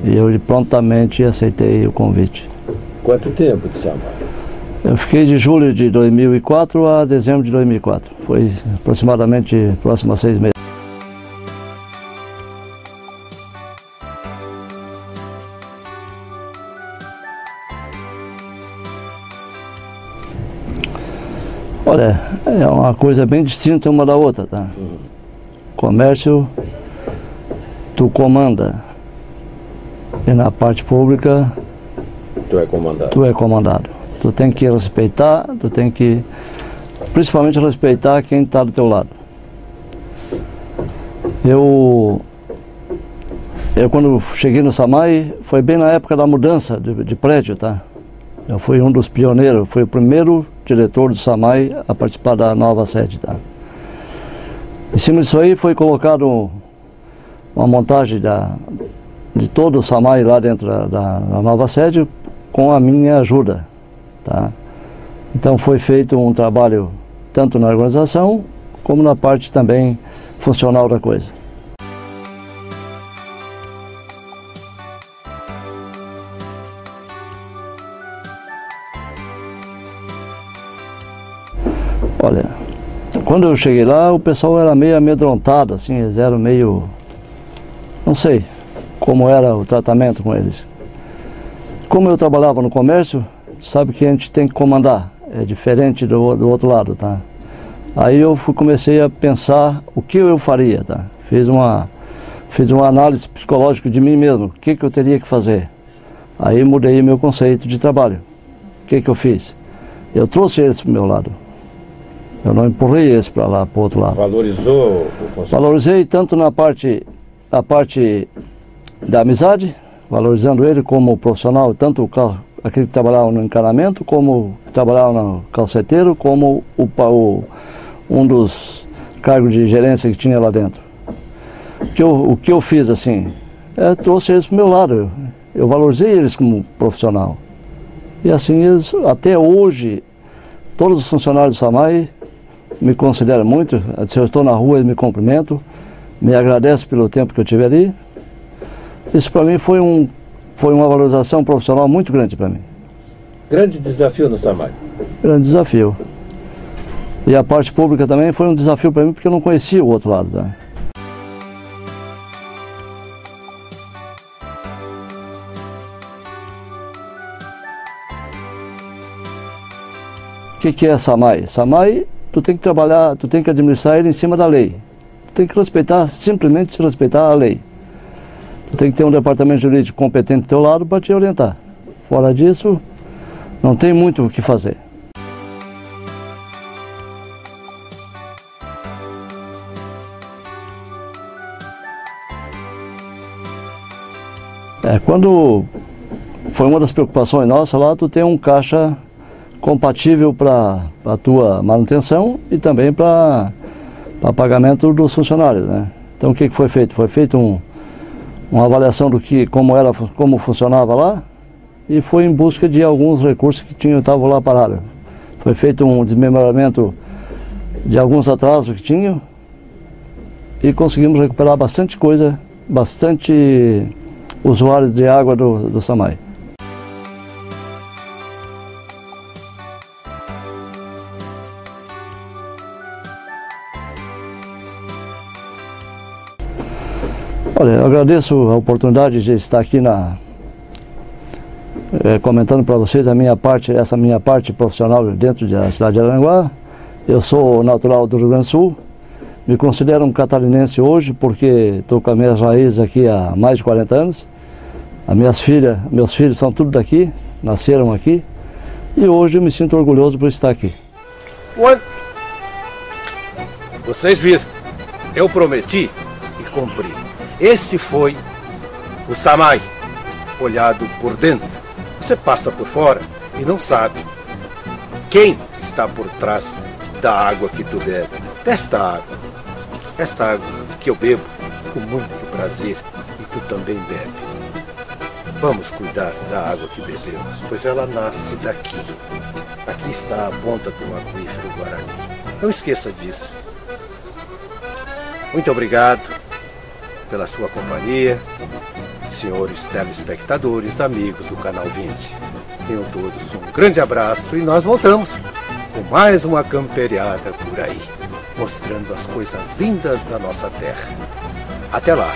E eu prontamente aceitei o convite. Quanto tempo de SAMAI? Eu fiquei de julho de 2004 a dezembro de 2004. Foi aproximadamente próximo a 6 meses. Olha, é uma coisa bem distinta uma da outra, tá? Comércio, tu comanda. E na parte pública, tu é comandado. Tu é comandado. Tu tem que respeitar, tu tem que, principalmente, respeitar quem está do teu lado. Eu quando cheguei no SAMAI, foi bem na época da mudança de prédio, tá? Eu fui um dos pioneiros, fui o primeiro diretor do SAMAI a participar da nova sede, tá? Em cima disso aí foi colocado uma montagem de todo o SAMAI lá dentro da nova sede com a minha ajuda, tá? Então foi feito um trabalho tanto na organização como na parte também funcional da coisa. Olha, quando eu cheguei lá, o pessoal era meio amedrontado, assim, eles eram meio... não sei como era o tratamento com eles. Como eu trabalhava no comércio, sabe que a gente tem que comandar, é diferente do outro lado, tá? Aí eu comecei a pensar o que eu faria, tá? Fiz uma análise psicológica de mim mesmo, o que eu teria que fazer. Aí mudei meu conceito de trabalho. O que eu fiz? Eu trouxe eles para o meu lado. Eu não empurrei esse para lá, para o outro lado. Valorizou o funcionário? Valorizei tanto a parte da amizade, valorizando ele como profissional, tanto aquele que trabalhava no encanamento, como trabalhava no calceteiro, como um dos cargos de gerência que tinha lá dentro. O que eu fiz assim, trouxe eles para o meu lado, eu valorizei eles como profissional. E assim, eles, até hoje, todos os funcionários do SAMAI me consideram muito. Se eu estou na rua, eles me cumprimentam, me agradecem pelo tempo que eu tive ali. Isso para mim foi uma valorização profissional muito grande para mim. Grande desafio no SAMAI? Grande desafio. E a parte pública também foi um desafio para mim, porque eu não conhecia o outro lado, tá? O que é SAMAI? SAMAI, tu tem que trabalhar, tu tem que administrar ele em cima da lei. Tu tem que respeitar, simplesmente respeitar a lei. Tu tem que ter um departamento jurídico competente do teu lado para te orientar. Fora disso, não tem muito o que fazer. Quando foi uma das preocupações nossas lá, tu tem um caixa compatível para a tua manutenção e também para pagamento dos funcionários, né? Então o que foi feito? Foi feito uma avaliação do como funcionava lá e foi em busca de alguns recursos que estavam lá parados. Foi feito um desmembramento de alguns atrasos que tinham e conseguimos recuperar bastante coisa, bastante usuários de água do SAMAI. Olha, eu agradeço a oportunidade de estar aqui comentando para vocês essa minha parte profissional dentro da cidade de Araranguá. Eu sou natural do Rio Grande do Sul, me considero um catarinense hoje porque estou com as minhas raízes aqui há mais de 40 anos. Meus filhos são tudo daqui, nasceram aqui e hoje eu me sinto orgulhoso por estar aqui. Vocês viram, eu prometi e cumpri. Esse foi o SAMAI, olhado por dentro. Você passa por fora e não sabe quem está por trás da água que tu bebe. Esta água que eu bebo com muito prazer e tu também bebe. Vamos cuidar da água que bebemos, pois ela nasce daqui. Aqui está a ponta do aquífero Guarani. Não esqueça disso. Muito obrigado pela sua companhia, senhores telespectadores, amigos do Canal 20. Tenham todos um grande abraço e nós voltamos com mais uma camperiada por aí, mostrando as coisas lindas da nossa terra. Até lá!